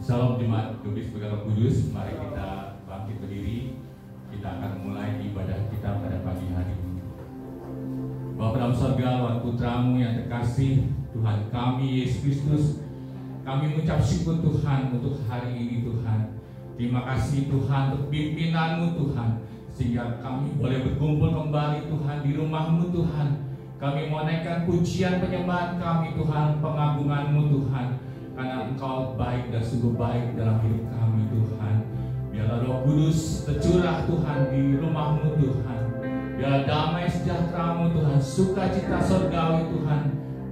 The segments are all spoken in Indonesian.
Salam jemaat Kudus Begala Kudus, mari kita bangkit berdiri. Kita akan mulai ibadah kita pada pagi hari ini. Bapa dalam surga, Tuhan Putramu yang terkasih, Tuhan kami Yesus Kristus, kami mengucap syukur Tuhan untuk hari ini Tuhan. Terima kasih Tuhan untuk pimpinan-Mu Tuhan, sehingga kami boleh berkumpul kembali Tuhan di rumah-Mu Tuhan. Kami menaikkan pujian penyembahan kami Tuhan, pengagungan-Mu Tuhan. Karena Engkau baik dan sungguh baik dalam hidup kami Tuhan. Biarlah Roh Kudus tercurah Tuhan di rumah-Mu Tuhan. Biarlah damai sejahtera-Mu Tuhan, sukacita surgawi Tuhan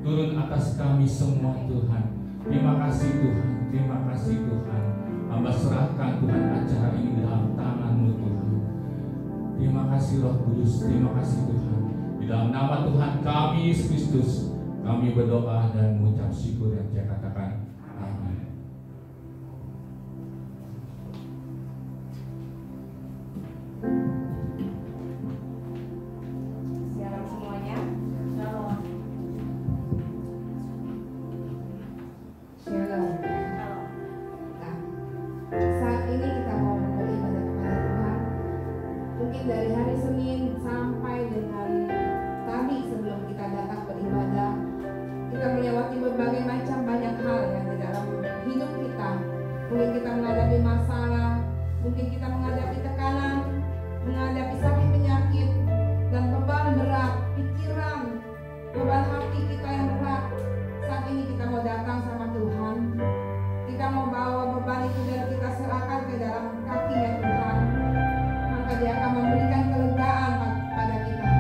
turun atas kami semua Tuhan. Terima kasih Tuhan, terima kasih Tuhan. Hamba serahkan Tuhan acara ini dalam tangan-Mu Tuhan. Terima kasih Roh Kudus, terima kasih Tuhan. Di dalam nama Tuhan kami Yesus Kristus, kami berdoa dan mengucap syukur yang saya katakan. Dari hari Senin sampai dengan tadi sebelum kita datang beribadah, kita melewati berbagai macam banyak hal yang di dalam hidup kita. Mungkin kita menghadapi masalah, mungkin kita menghadapi tekanan, menghadapi sakit penyakit dan beban berat, pikiran, beban hati kita yang berat. Saat ini kita mau datang sama Tuhan. Kita mau bawa beban itu dan kita serahkan ke dalam kaki-Nya Tuhan. Maka Dia akan memberikan kelegaan pada kita.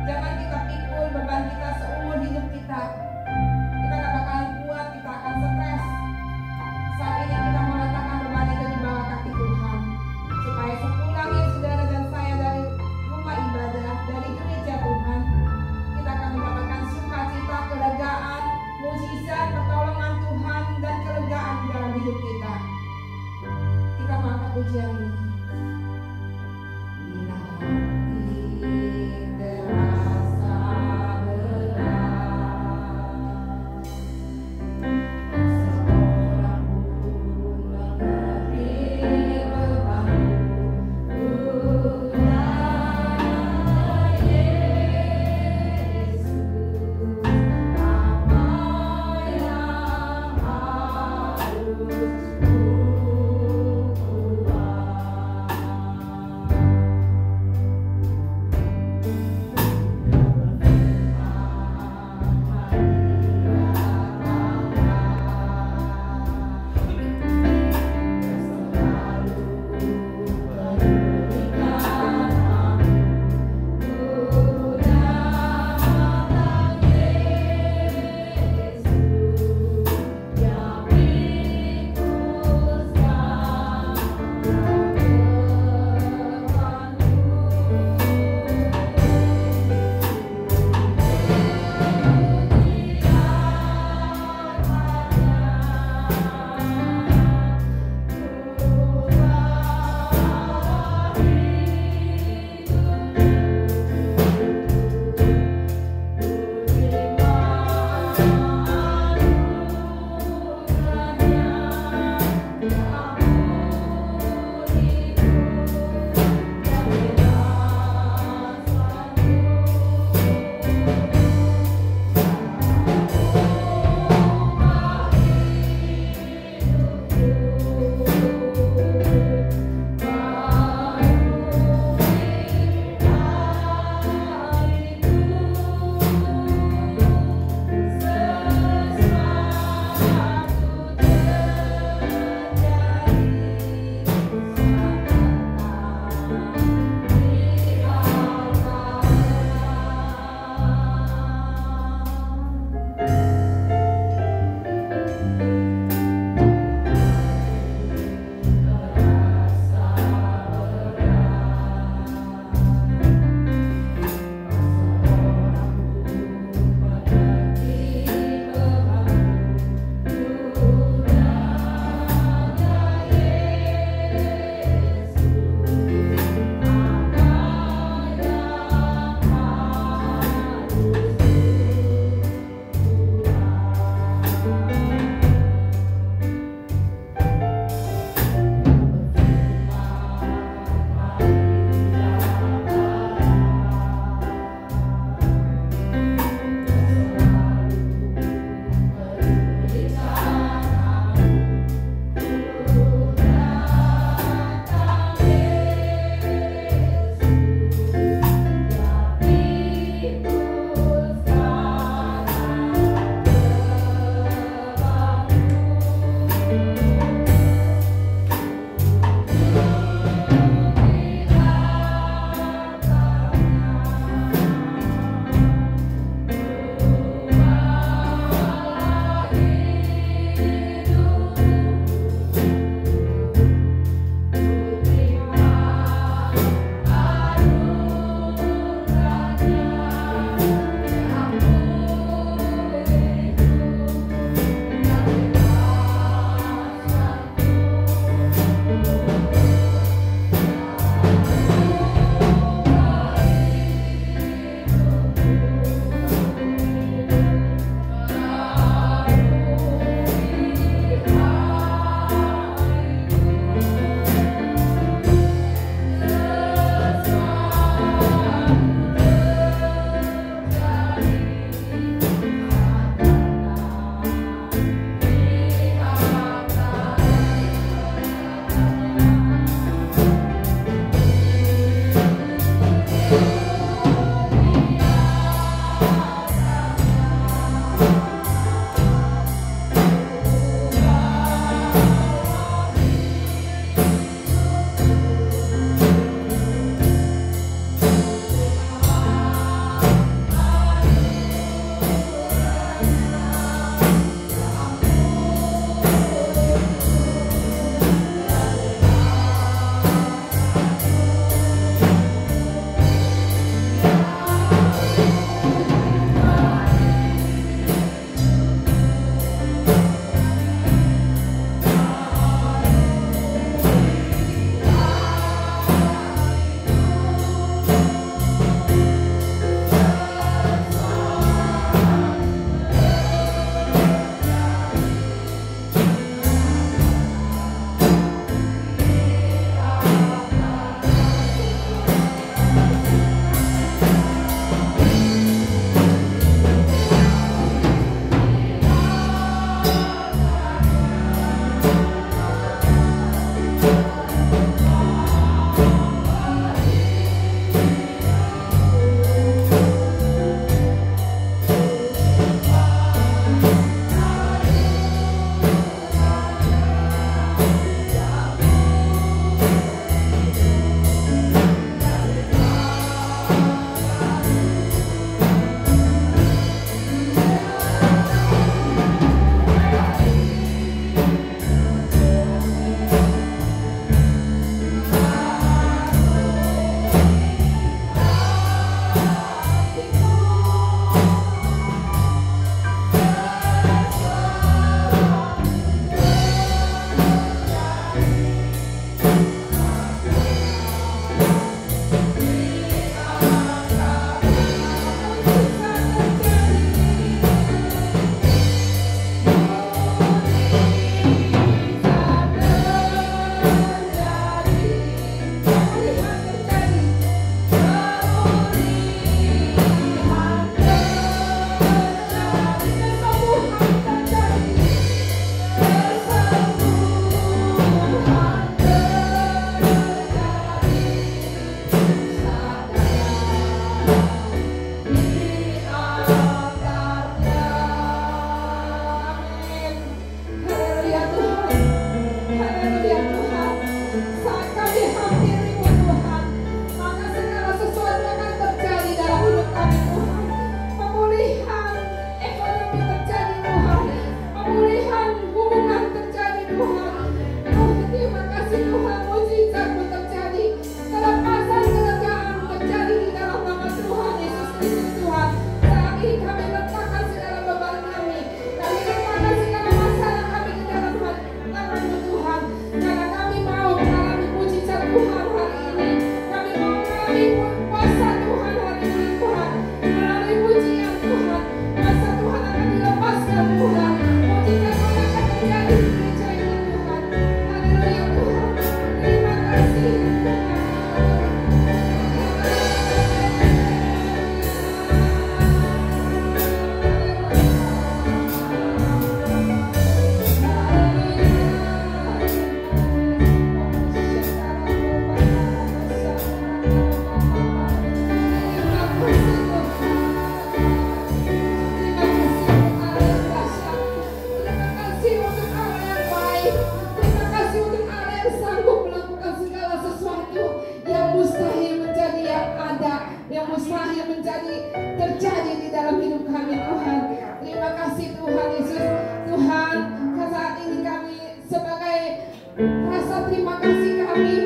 Jangan kita pikul beban kita seumur hidup kita. Kita gak bakalan kuat, kita akan stres. Saat ini kita mau letakkan beban itu di bawah kaki Tuhan, supaya sepulangnya saudara dan saya dari rumah ibadah, dari gereja Tuhan, kita akan mendapatkan sukacita, kelegaan, mukjizat, pertolongan Tuhan dan kelegaan di dalam hidup kita. Kita mau angkat pujian ini. Aku rasa terima kasih kami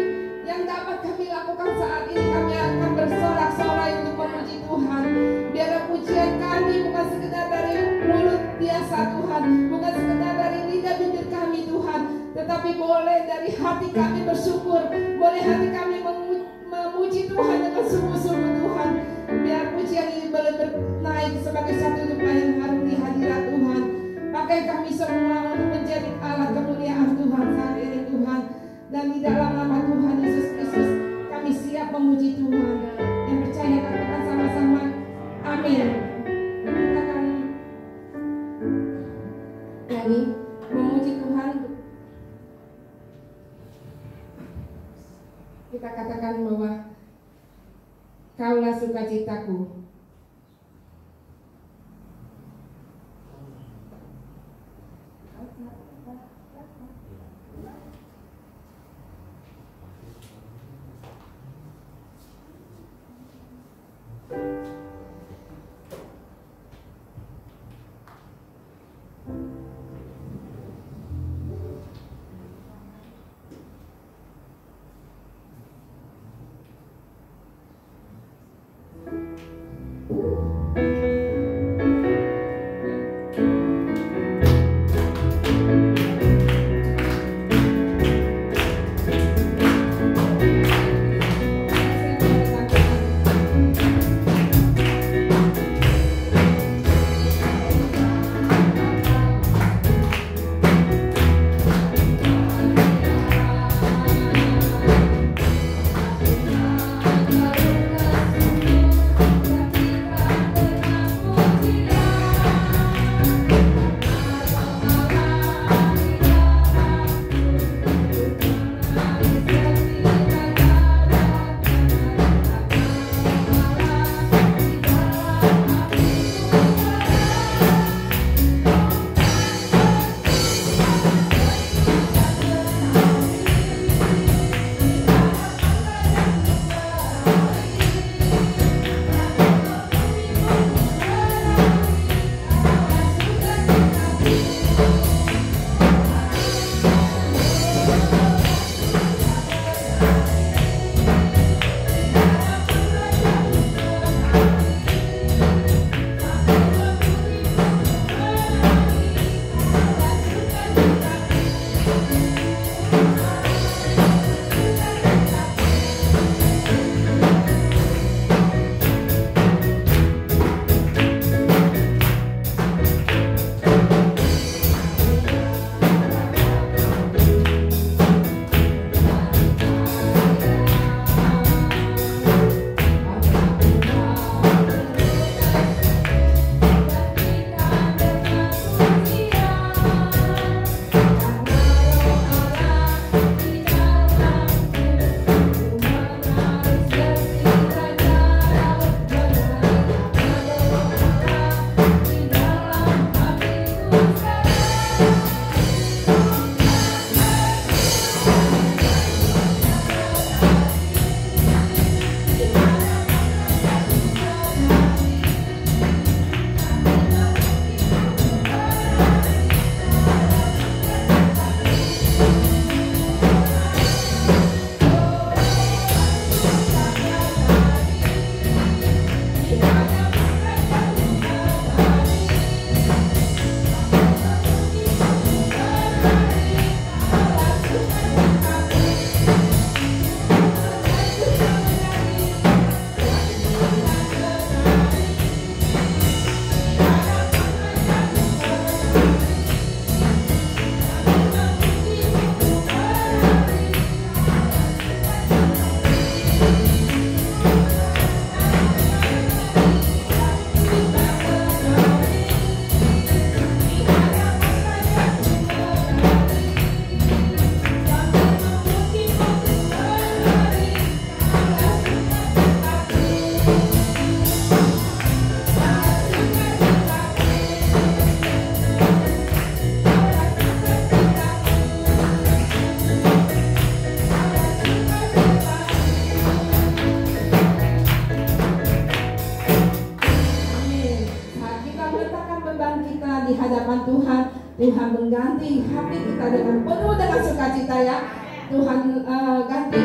yang dapat kami lakukan saat ini. Kami akan bersorak-sorai untuk memuji Tuhan. Biarlah pujian kami bukan sekedar dari mulut biasa Tuhan, bukan sekedar dari lidah bibir kami Tuhan, tetapi boleh dari hati kami bersyukur, boleh hati kami memuji Tuhan dengan sungguh-sungguh Tuhan. Biar pujian ini boleh naik sebagai satu tumpah yang harum di hadirat Tuhan. Pakai kami semua untuk menjadi alat kemuliaan Tuhan saat ini Tuhan. Dan di dalam nama Tuhan Yesus Kristus kami siap memuji Tuhan. Yang percaya katakan sama-sama amin. Kita akan nyanyi memuji Tuhan. Kita katakan bahwa Kaulah sukacitaku. Tuhan mengganti hati kita dengan penuh dengan sukacita ya. Tuhan ganti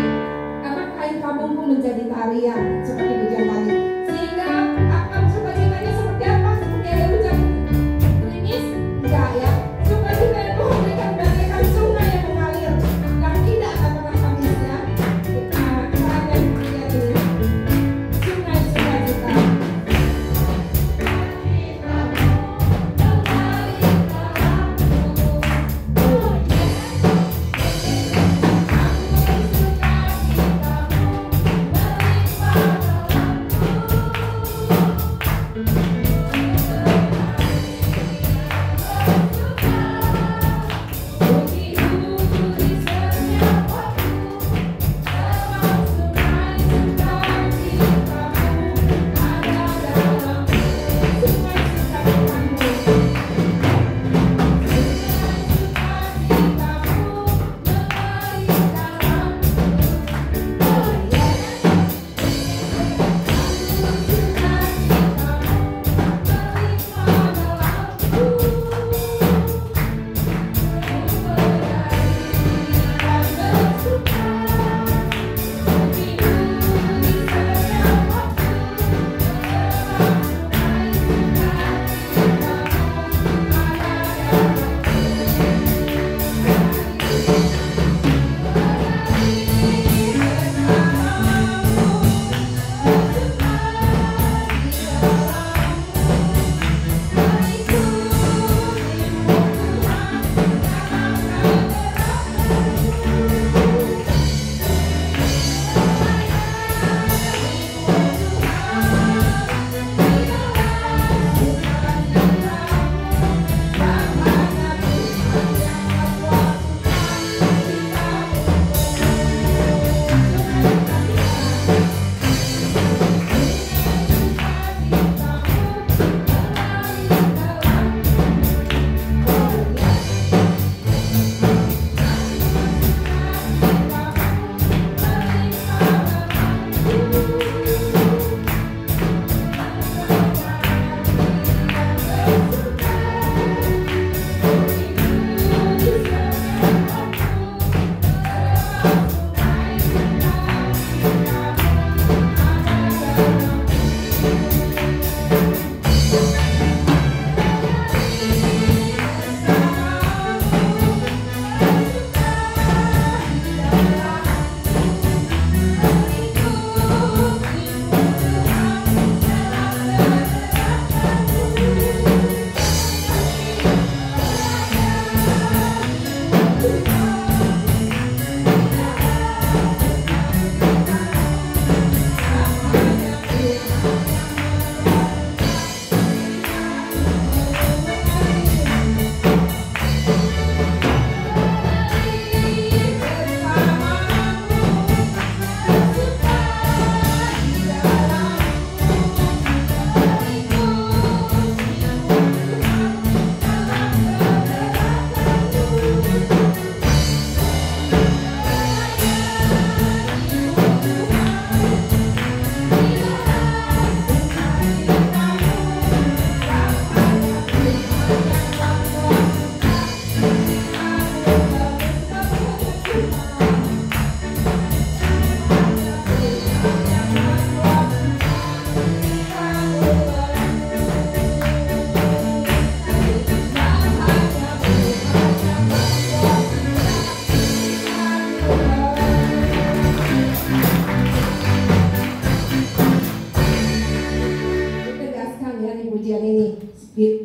kain kabungku menjadi tarian seperti hujan tadi, sehingga akan sukacitanya seperti apa? Seperti ada hujan gerimis? Enggak ya. Sukacita yang Tuhan berikan bagaikan sungai yang mengalir, yang tidak akan pernah habisnya. Saat yang lihat ini, sungai sukacita.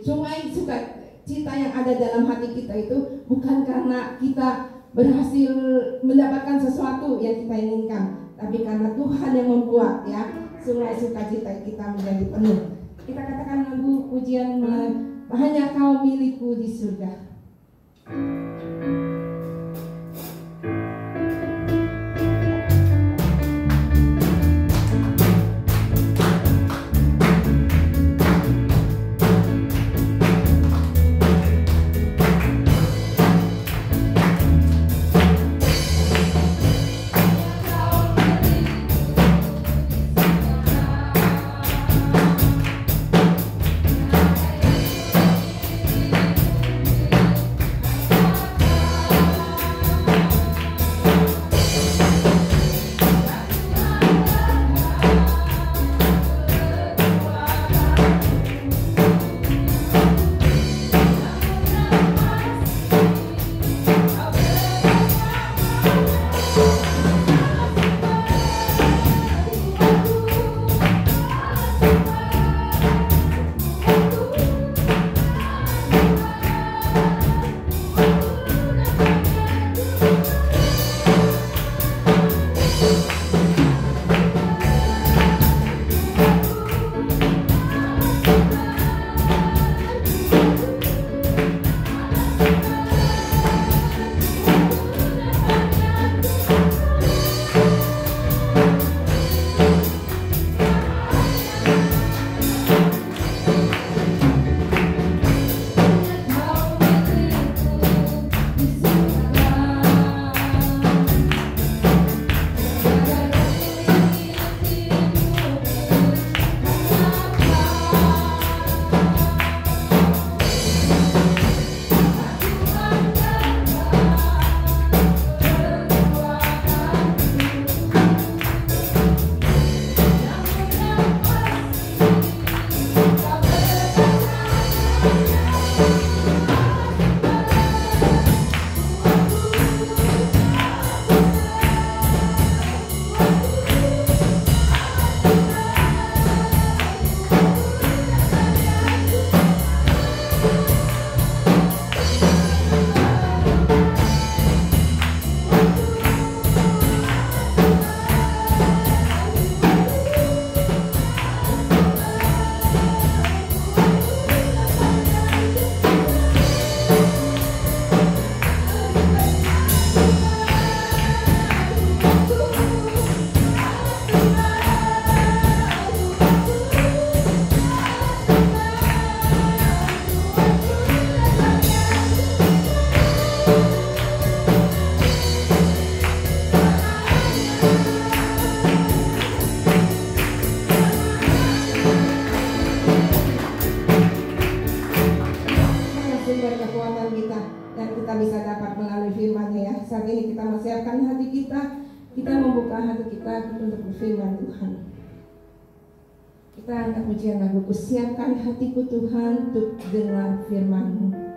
Sungai sukacita yang ada dalam hati kita itu bukan karena kita berhasil mendapatkan sesuatu yang kita inginkan, tapi karena Tuhan yang membuat ya sungai sukacita kita menjadi penuh. Kita katakan lagu pujian hanya kau milikku di surga. Kita angkat pujian lagu, siapkan hatiku Tuhan untuk dengar firman-Mu.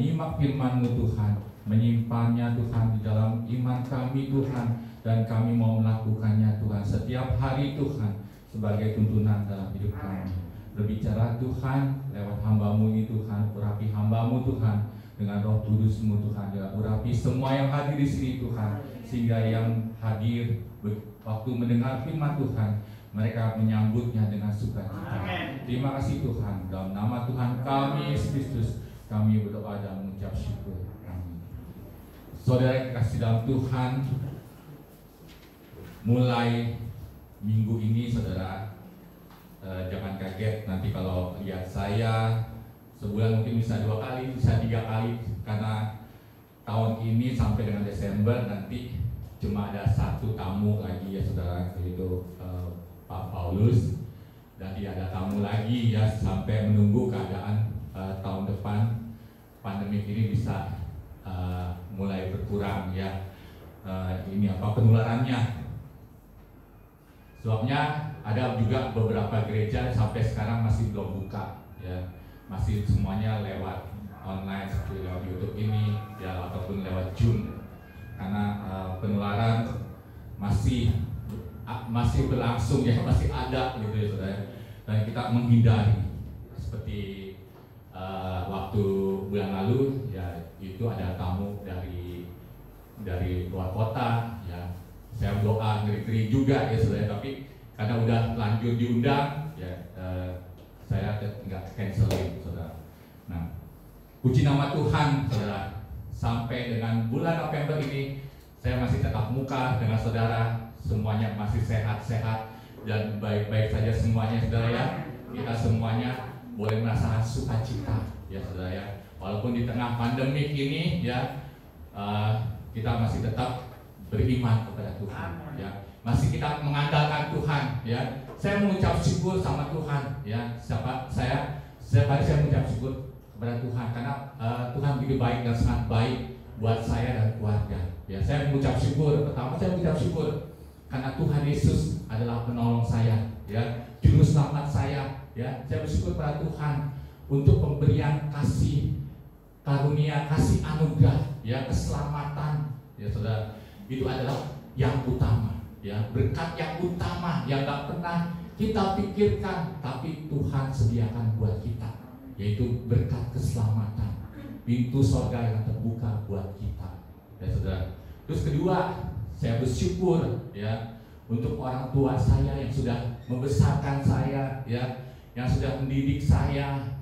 menyimak firman-Mu Tuhan, menyimpannya Tuhan di dalam iman kami Tuhan, dan kami mau melakukannya Tuhan setiap hari Tuhan sebagai tuntunan dalam hidup kami. Berbicara Tuhan lewat hamba-Mu ini Tuhan, urapi hamba-Mu Tuhan dengan Roh Kudus-Mu Tuhan, ya, urapi semua yang hadir di sini Tuhan, sehingga yang hadir waktu mendengar firman Tuhan mereka menyambutnya dengan sukacita. Terima kasih Tuhan, dalam nama Tuhan kami Yesus Kristus kami berdoa dan mengucap syukur. Amin. Saudara yang kasih dalam Tuhan, mulai minggu ini saudara, jangan kaget nanti kalau lihat saya sebulan mungkin bisa 2 kali, bisa 3 kali, karena tahun ini sampai dengan Desember nanti cuma ada 1 tamu lagi ya saudara, yaitu Pak Paulus, dan tidak ada tamu lagi ya sampai menunggu keadaan tahun depan pandemi ini bisa mulai berkurang ya, penularannya. Sebabnya ada juga beberapa gereja sampai sekarang masih belum buka ya, masih semuanya lewat online seperti lewat YouTube ini ya, ataupun lewat Zoom, karena penularan masih berlangsung ya, masih ada gitu ya saudara, dan kita menghindari seperti waktu bulan lalu ya, itu ada tamu dari luar kota ya, saya doa ngeri-ngeri juga ya saudara, tapi karena udah lanjut diundang ya, saya nggak cancelin saudara. Nah, puji nama Tuhan saudara, sampai dengan bulan November ini saya masih tetap muka dengan saudara, semuanya masih sehat-sehat dan baik-baik saja semuanya saudara ya. Kita semuanya boleh merasa sukacita ya saudara ya, walaupun di tengah pandemik ini ya, kita masih tetap beriman kepada Tuhan ya, masih kita mengandalkan Tuhan ya. Saya mengucap syukur sama Tuhan ya, setiap hari saya mengucap syukur kepada Tuhan, karena Tuhan begitu baik dan sangat baik buat saya dan keluarga ya. Saya mengucap syukur, pertama saya mengucap syukur karena Tuhan Yesus adalah penolong saya ya, juru selamat saya ya. Saya bersyukur pada Tuhan untuk pemberian kasih karunia, kasih anugerah ya, keselamatan ya saudara. Itu adalah yang utama ya, berkat yang utama yang gak pernah kita pikirkan, tapi Tuhan sediakan buat kita, yaitu berkat keselamatan, pintu surga yang terbuka buat kita ya saudara. Terus kedua, saya bersyukur ya untuk orang tua saya yang sudah membesarkan saya ya, yang sudah mendidik saya,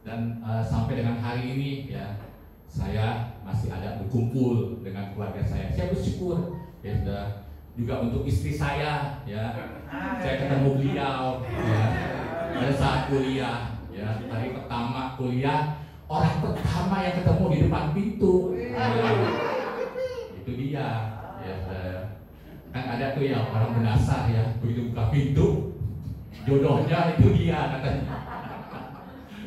dan sampai dengan hari ini ya saya masih ada berkumpul dengan keluarga saya. Saya bersyukur ya sudah. Juga untuk istri saya ya, saya ketemu beliau ya pada saat kuliah ya, hari pertama kuliah, orang pertama yang ketemu di depan pintu ya, itu dia ya. Kan ada tuh ya orang bernasar ya, begitu buka pintu jodohnya itu dia katanya.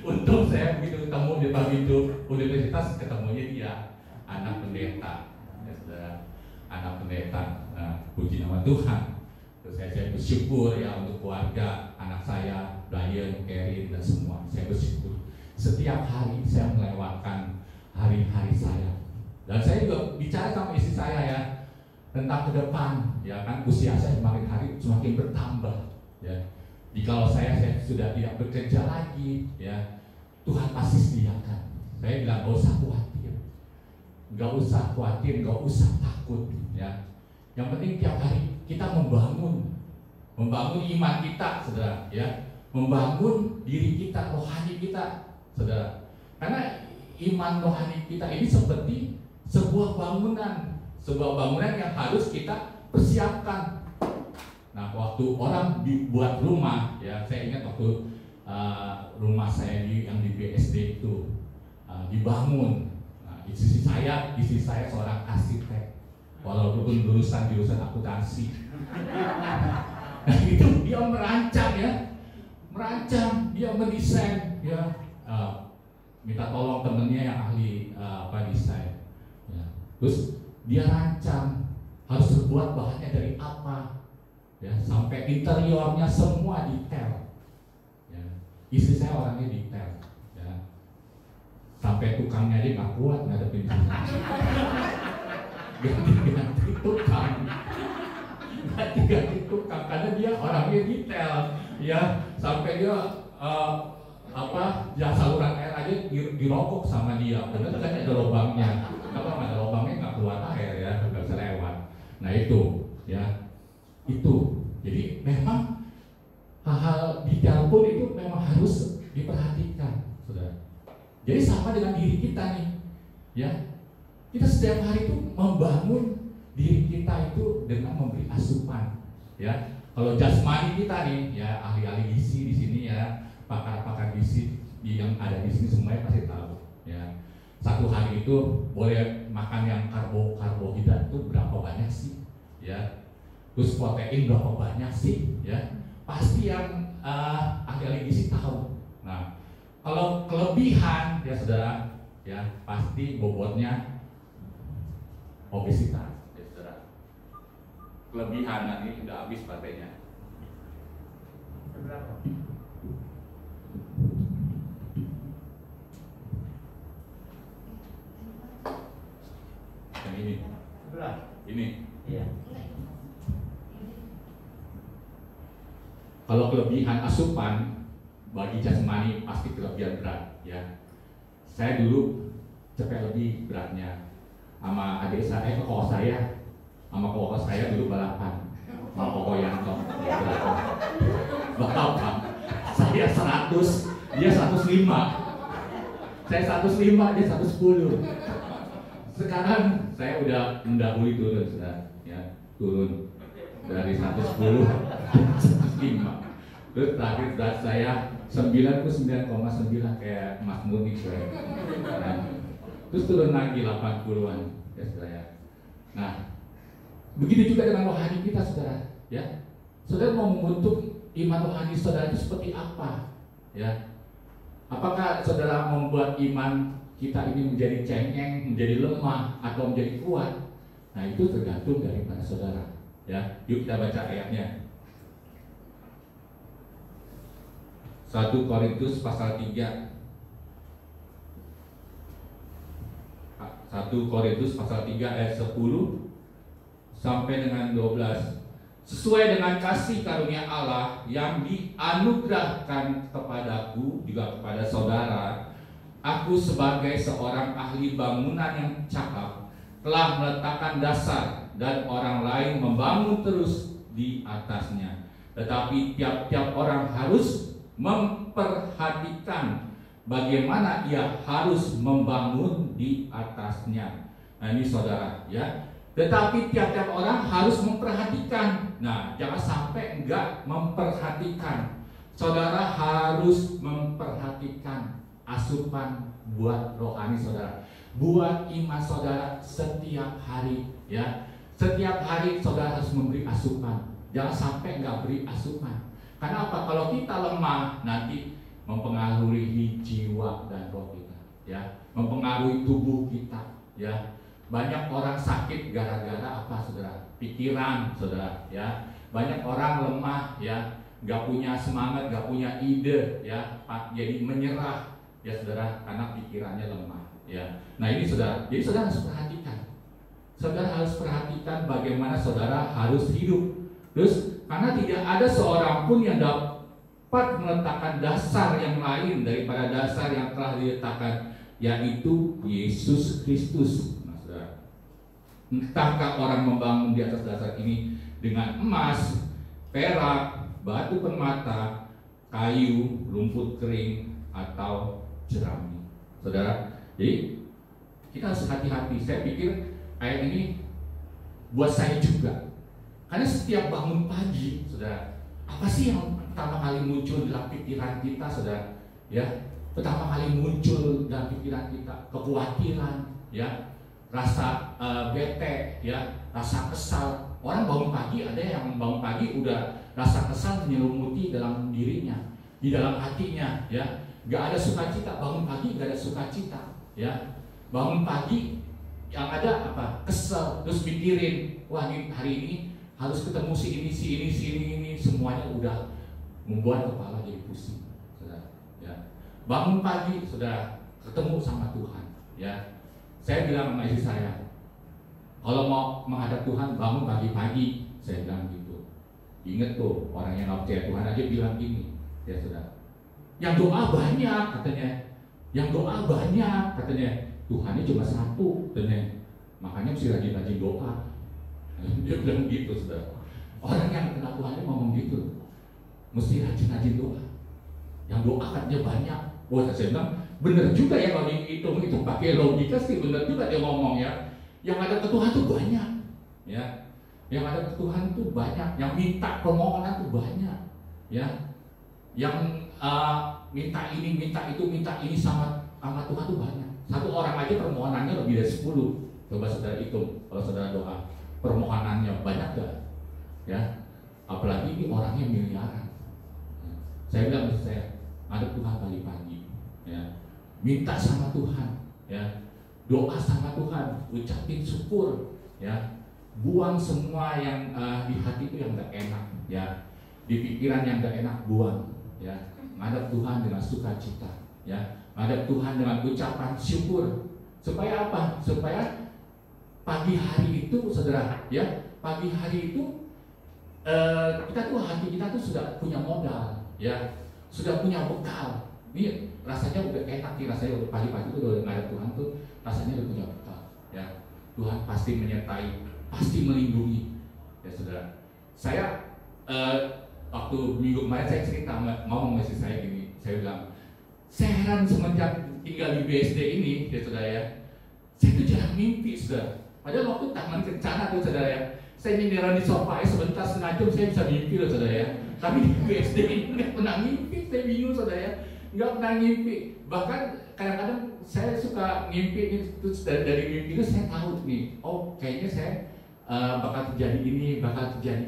Untung saya begitu ketemu di depan pintu universitas, ketemunya dia anak pendeta ya saudara, anak pendeta. Nah, puji nama Tuhan. Terus saya bersyukur ya untuk keluarga, anak saya, Brian, Karen, dan semua. Saya bersyukur. Setiap hari saya melewatkan hari-hari saya. Dan saya juga bicara sama istri saya ya tentang ke depan. Ya kan, usia saya semakin hari semakin bertambah. Ya, jikalau saya sudah tidak bekerja lagi, ya Tuhan pasti sediakan. Saya bilang gak usah khawatir, gak usah khawatir, gak usah takut. Ya. Yang penting tiap hari kita membangun iman kita, saudara, ya, membangun diri kita, rohani kita, saudara. Karena iman rohani kita ini seperti sebuah bangunan yang harus kita persiapkan. Nah, waktu orang dibuat rumah, ya, saya ingat waktu rumah saya yang di BSD itu dibangun. Nah, istri saya seorang arsitek. Walaupun jurusan akuntansi, nah itu dia merancang, dia mendesain, ya, minta tolong temennya yang ahli desain, ya. Terus dia rancang harus terbuat bahannya dari apa, ya, sampai interiornya semua detail, ya. Istri saya orangnya detail, ya. Sampai sampai tukangnya aja nggak kuat ngadepin kita. Ganti tukang, ganti tukang karena dia orangnya detail, ya sampai dia ya saluran air aja dirokok sama dia, padahal kan ada lubangnya. Kalau nggak ada lubangnya nggak keluar air ya, nggak bisa lewat. Nah itu, ya itu. Jadi memang hal-hal detail pun itu memang harus diperhatikan, saudara. Jadi sama dengan diri kita nih, ya. Kita setiap hari itu membangun diri kita itu dengan memberi asupan, ya. Kalau jasmani kita nih, ya ahli-ahli gizi di sini ya, pakar-pakar gizi yang ada di sini semuanya pasti tahu, ya. Satu hari itu boleh makan yang karbohidrat itu berapa banyak sih, ya. Terus protein berapa banyak sih, ya. Pasti yang ahli-ahli gizi tahu. Nah, kalau kelebihan ya saudara, ya pasti bobotnya obesitas, ya saudara. Kelebihan nanti udah habis baterainya. Berapa? Yang ini. Berapa? Ini. Iya. Kalau kelebihan asupan bagi jasmani pasti kelebihan berat, ya. Saya dulu cepet lebih beratnya sama adik saya, kokok saya, sama kokok saya dulu balapan, sama kokok Yanto, balapan. Saya 100, dia 105. Saya 105, dia 110. Sekarang saya udah mendahului turun, sudah, ya turun dari 110 105. Terus terakhir berat saya 99,9 kayak Mas Muni saya. Nah, terus turun lagi 80-an ya saudara. Nah, begitu juga dengan rohani kita saudara, ya. Saudara mau membentuk iman rohani saudara itu seperti apa, ya? Apakah saudara membuat iman kita ini menjadi cengeng, menjadi lemah, atau menjadi kuat? Nah, itu tergantung daripada saudara, ya. Yuk kita baca ayatnya. 1 Korintus pasal 3. 1 Korintus pasal 3 ayat 10 sampai dengan 12. Sesuai dengan kasih karunia Allah yang dianugerahkan kepadaku juga kepada saudara, aku sebagai seorang ahli bangunan yang cakap telah meletakkan dasar dan orang lain membangun terus di atasnya. Tetapi tiap-tiap orang harus memperhatikan bagaimana ia harus membangun di atasnya. Nah ini saudara, ya. Tetapi tiap-tiap orang harus memperhatikan. Nah, jangan sampai enggak memperhatikan. Saudara harus memperhatikan asupan buat rohani saudara, buat iman saudara setiap hari, ya. Setiap hari saudara harus memberi asupan. Jangan sampai enggak beri asupan. Karena apa? Kalau kita lemah nanti mempengaruhi jiwa dan roh kita, ya, mempengaruhi tubuh kita, ya. Banyak orang sakit gara-gara apa, saudara? Pikiran, saudara, ya. Banyak orang lemah, ya, nggak punya semangat, nggak punya ide, ya, jadi menyerah, ya, saudara, karena pikirannya lemah, ya. Nah ini saudara, jadi saudara harus perhatikan. Saudara harus perhatikan bagaimana saudara harus hidup. Terus karena tidak ada seorang pun yang dapat meletakkan dasar yang lain daripada dasar yang telah diletakkan, yaitu Yesus Kristus. Nah, saudara, entahkah orang membangun di atas dasar ini dengan emas, perak, batu permata, kayu, rumput kering, atau jerami. Saudara, jadi kita harus hati-hati. Saya pikir ayat ini buat saya juga. Karena setiap bangun pagi, saudara, apa sih yang pertama kali muncul dalam pikiran kita, saudara? Ya, pertama kali muncul dalam pikiran kita kekhawatiran, ya, rasa bete, ya, rasa kesal. Orang bangun pagi, ada yang bangun pagi udah rasa kesal menyelimuti dalam dirinya, di dalam hatinya, ya. Gak ada sukacita, bangun pagi gak ada sukacita, ya. Bangun pagi yang ada apa? Kesel, terus mikirin, wah ini hari ini harus ketemu si ini, semuanya udah membuat kepala jadi pusing, saudara. Ya. Bangun pagi, saudara, ketemu sama Tuhan. Ya, saya bilang sama istri saya, kalau mau menghadap Tuhan bangun pagi-pagi, saya bilang gitu. Ingat tuh, orang yang nggak percaya Tuhan aja bilang gini, ya saudara. Yang doa banyak katanya, yang doa banyak katanya, Tuhannya cuma satu katanya. Makanya mesti rajin-rajin doa. Dia bilang gitu, saudara. Orang yang kenal Tuhan ngomong gitu, mesti rajin-rajin doa. Yang doa katanya banyak. Wah, saya bilang bener juga ya kalau dihitung itu pakai logika sih bener juga dia ngomong ya. Yang ada ke Tuhan tuh banyak, ya. Yang ada ke Tuhan tuh banyak. Yang minta permohonan tuh banyak, ya. Yang minta ini, minta itu, minta ini sama Tuhan tuh banyak. Satu orang aja permohonannya lebih dari 10. Coba saudara hitung kalau saudara doa permohonannya banyak gak? Ya, apalagi ini orangnya miliaran. Saya bilang saya ngadep Tuhan pagi-pagi, ya, minta sama Tuhan, ya, doa sama Tuhan, ucapin syukur, ya, buang semua yang di hati itu yang gak enak, ya, di pikiran yang gak enak buang, ya, ngadep Tuhan dengan sukacita, ya, ngadep Tuhan dengan ucapan syukur, supaya apa? Supaya pagi hari itu, saudara, ya, pagi hari itu kita tuh hati kita tuh sudah punya modal, ya, sudah punya bekal. Ini rasanya udah enak nih, rasanya udah pagi-pagi itu udah ngadep Tuhan tuh rasanya udah punya bekal, ya. Tuhan pasti menyertai, pasti melindungi, ya saudara. Saya waktu minggu kemarin saya cerita ngomong sama saya gini, saya bilang, saya heran semenjak tinggal di BSD ini, ya saudara ya, saya tuh jarang mimpi, saudara. Padahal waktu tangan kencana tuh saudara ya, saya nyindiran di sofa sebentar setengah jam saya bisa mimpi loh saudara ya. Tapi di BSD ini nggak pernah mimpi, saya bingung saudara ya, nggak pernah mimpi. Bahkan kadang-kadang saya suka mimpi ini, terus dari mimpi itu saya tahu nih, oh kayaknya saya bakal terjadi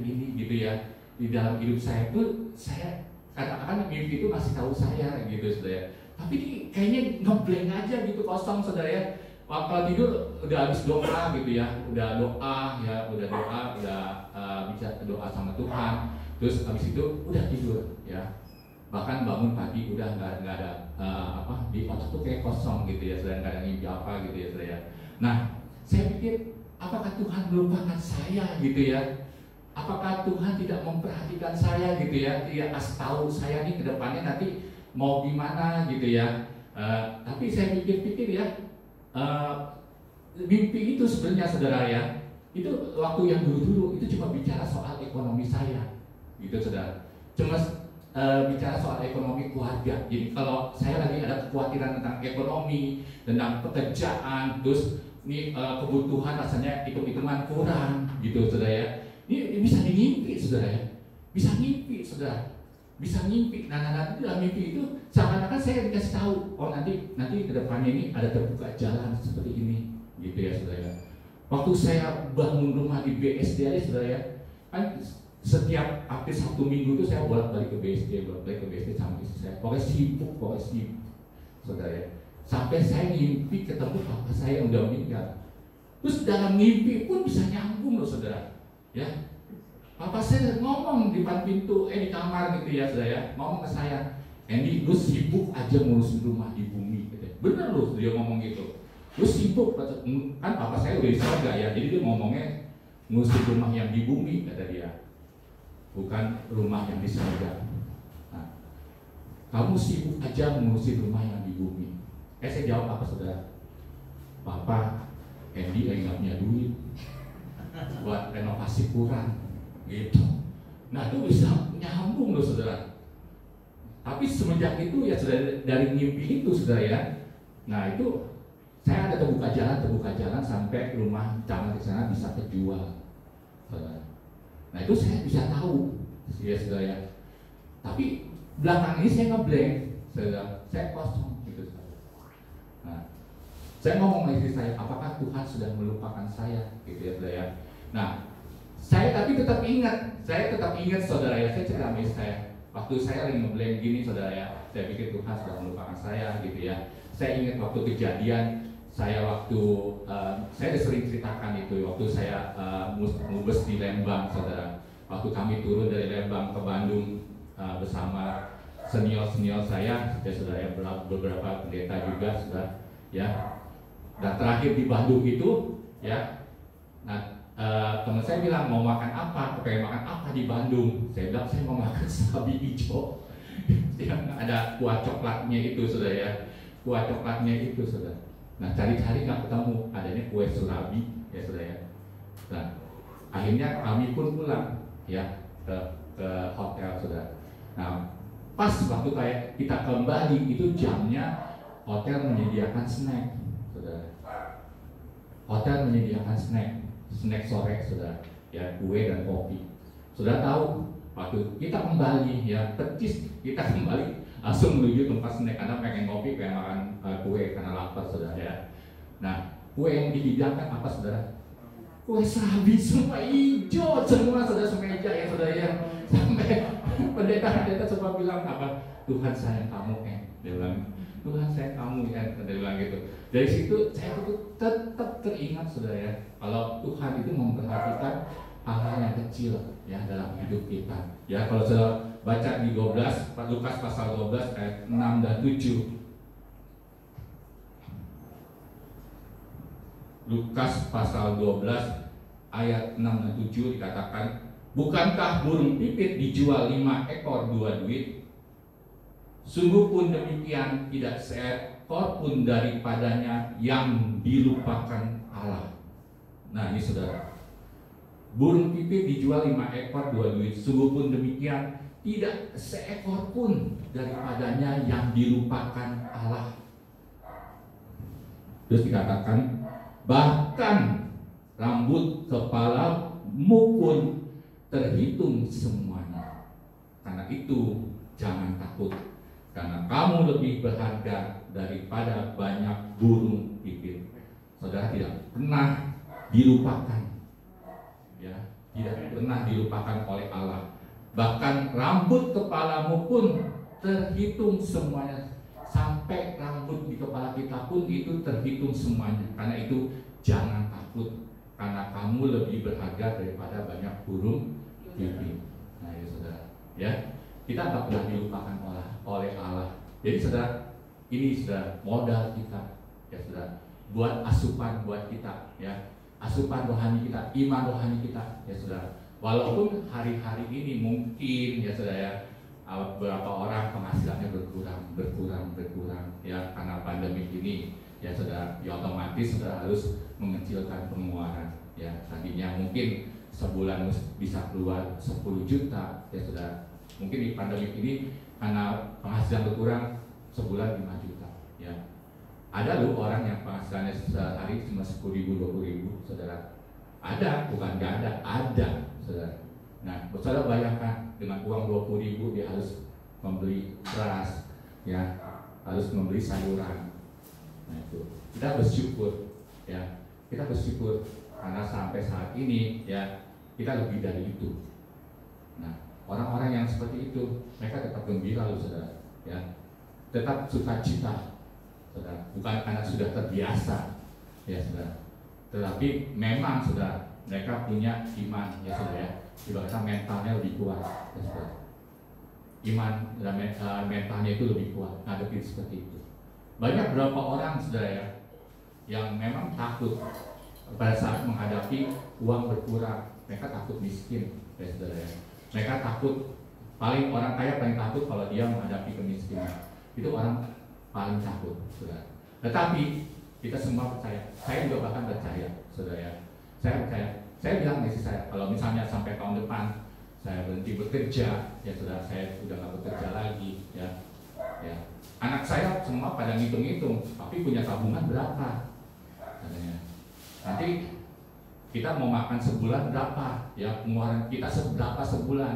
ini gitu ya. Di dalam hidup saya tuh saya kadang-kadang mimpi itu masih tahu saya gitu saudara ya. Tapi ini kayaknya ngeblank aja gitu, kosong saudara ya. Kalau tidur udah habis doa gitu ya, udah doa ya, udah bisa doa sama Tuhan, terus habis itu udah tidur ya. Bahkan bangun pagi udah nggak ada di otak tuh kayak kosong gitu ya, sedang nggak ada mimpi apa gitu ya saudara ya. Nah, saya pikir apakah Tuhan melupakan saya gitu ya? Apakah Tuhan tidak memperhatikan saya gitu ya? Tidak kasih tahu saya nih ke depannya nanti mau gimana gitu ya? Tapi saya pikir-pikir ya. Mimpi itu sebenarnya saudara ya, itu waktu yang dulu itu cuma bicara soal ekonomi saya, gitu saudara. Cuma bicara soal ekonomi keluarga. Jadi kalau saya lagi ada kekhawatiran tentang ekonomi, tentang pekerjaan, terus ini kebutuhan rasanya hitung-hitungan kurang, gitu saudara ya. Ini bisa dimimpi saudara ya, bisa mimpi saudara. Bisa ngimpi. Nah, nanti dalam mimpi itu seakan-akan saya dikasih tahu, oh nanti ke depannya ini ada terbuka jalan seperti ini, gitu ya saudara. Waktu saya bangun rumah di BSD aja saudara ya, kan setiap hampir Sabtu Minggu itu saya bolak-balik ke BSD sama istri saya. Pokoknya sibuk saudara ya. Sampai saya ngimpi ketemu papa saya yang udah meninggal. Terus dalam mimpi pun bisa nyambung loh saudara, ya. Papa saya ngomong di depan pintu, di kamar gitu ya saudara ya, ngomong ke saya, Andy, lu sibuk aja ngurusin rumah di bumi, gitu. Bener loh dia ngomong gitu, lu sibuk, kan papa saya udah di surga ya, jadi dia ngomongnya ngurusin rumah yang di bumi kata dia, bukan rumah yang di surga. Nah, kamu sibuk aja ngurusin rumah yang di bumi. Saya jawab apa saudara? Papa, Andy lagi nggak punya duit buat renovasi kurang. Gitu. Nah itu bisa nyambung loh saudara. Tapi semenjak itu ya saudara, dari mimpi itu saudara ya. Nah itu saya ada terbuka jalan sampai rumah camat di sana bisa kejual, saudara. Nah itu saya bisa tahu, ya saudara ya. Tapi belakang ini saya ngeblank, saudara. Saya kosong gitu saudara. Nah saya ngomong sama istri saya, apakah Tuhan sudah melupakan saya, gitu ya saudara ya. Nah saya tapi tetap ingat saudara ya, saya cerita sama istri saya. Waktu saya lagi ngeblank gini saudara ya, saya pikir Tuhan sudah melupakan saya gitu ya. Saya ingat waktu kejadian, saya saya udah sering ceritakan itu, waktu saya mubes di Lembang saudara. Waktu kami turun dari Lembang ke Bandung bersama senior saya, ya sudah ya, beberapa pendeta juga sudah ya. Dan terakhir di Bandung itu ya, nah teman saya bilang mau makan apa, pengen makan apa di Bandung. Saya bilang saya mau makan serabi hijau yang ada kuah coklatnya itu sudah ya, kuah coklatnya itu sudah. Nah cari-cari nggak ketemu, adanya kue surabi ya sudah ya. Nah akhirnya kami pun pulang ya ke hotel sudah. Nah pas waktu kayak kita kembali itu jamnya hotel menyediakan snack sudah. Hotel menyediakan snack sore sudah ya, kue dan kopi. Sudah tahu waktu kita kembali ya, pecis kita kembali langsung menuju tempat snack karena pengen kopi, pengen makan kue karena lapar sudah ya. Nah kue yang dihidangkan apa saudara? Kue serabi semua hijau semua sudah semeja ya saudara ya. Sampai pendeta semua bilang apa? Tuhan sayang kamu dia bilang Tuhan sayang kamu ya, dia bilang gitu. Dari situ saya tuh tetap teringat saudara ya, kalau Tuhan itu memperhatikan hal-hal yang kecil ya dalam hidup kita. Ya kalau saudara baca di 12 Lukas pasal 12 ayat 6 dan 7. Lukas pasal 12 ayat 6 dan 7 dikatakan, bukankah burung pipit dijual 5 ekor 2 duit? Sungguh pun demikian tidak seekor pun daripadanya yang dilupakan Allah. Nah ini saudara, burung pipit dijual 5 ekor 2 duit. Sungguh pun demikian tidak seekor pun daripadanya yang dilupakan Allah. Terus dikatakan, bahkan rambut kepalamu pun terhitung semuanya. Karena itu jangan takut, karena kamu lebih berharga daripada banyak burung pipit. Saudara tidak pernah dilupakan, ya, tidak pernah dilupakan oleh Allah. Bahkan rambut kepalamu pun terhitung semuanya. Sampai rambut di kepala kita pun itu terhitung semuanya. Karena itu jangan takut, karena kamu lebih berharga daripada banyak burung pipit. Nah ya saudara, ya kita tak pernah dilupakan oleh Allah. Jadi saudara, ini sudah modal kita, ya saudara, buat asupan buat kita, ya asupan rohani kita, iman rohani kita, ya saudara. Walaupun hari-hari ini mungkin ya saudara ya, beberapa orang penghasilannya berkurang ya karena pandemi ini ya saudara, ya otomatis saudara harus mengecilkan pengeluaran ya. Tadinya mungkin sebulan bisa keluar 10 juta ya saudara, mungkin di pandemi ini karena penghasilan berkurang sebulan 5 juta ya. Ada loh orang yang penghasilannya sehari cuma 10.000 20.000 saudara, ada, bukan nggak ada saudara. Nah, saudara bayangkan dengan uang 20.000 dia harus membeli beras, ya, harus membeli sayuran. Nah itu kita bersyukur, ya, kita bersyukur karena sampai saat ini, ya, kita lebih dari itu. Nah, orang-orang yang seperti itu, mereka tetap gembira loh, saudara, ya, tetap sukacita, saudara, bukan karena sudah terbiasa, ya, saudara, tetapi memang, saudara, mereka punya iman, ya, saudara, ya. Ibaratnya mentalnya lebih kuat, ya, saudara. Iman dan mentalnya itu lebih kuat, ngadepin seperti itu. Banyak berapa orang, saudara, ya, yang memang takut pada saat menghadapi uang berkurang. Mereka takut miskin, ya, saudara, ya. Mereka takut, orang kaya paling takut kalau dia menghadapi kemiskinan. Itu orang paling takut, saudara. Tetapi kita semua percaya, saya juga bahkan percaya, saudara, ya. Saya percaya. Saya bilang misi saya, kalau misalnya sampai tahun depan saya berhenti bekerja, ya saudara, saya sudah nggak bekerja lagi, ya. Anak saya semua pada ngitung-ngitung, tapi punya tabungan berapa? Katanya. Nanti kita mau makan sebulan berapa? Ya, pengeluaran kita berapa sebulan?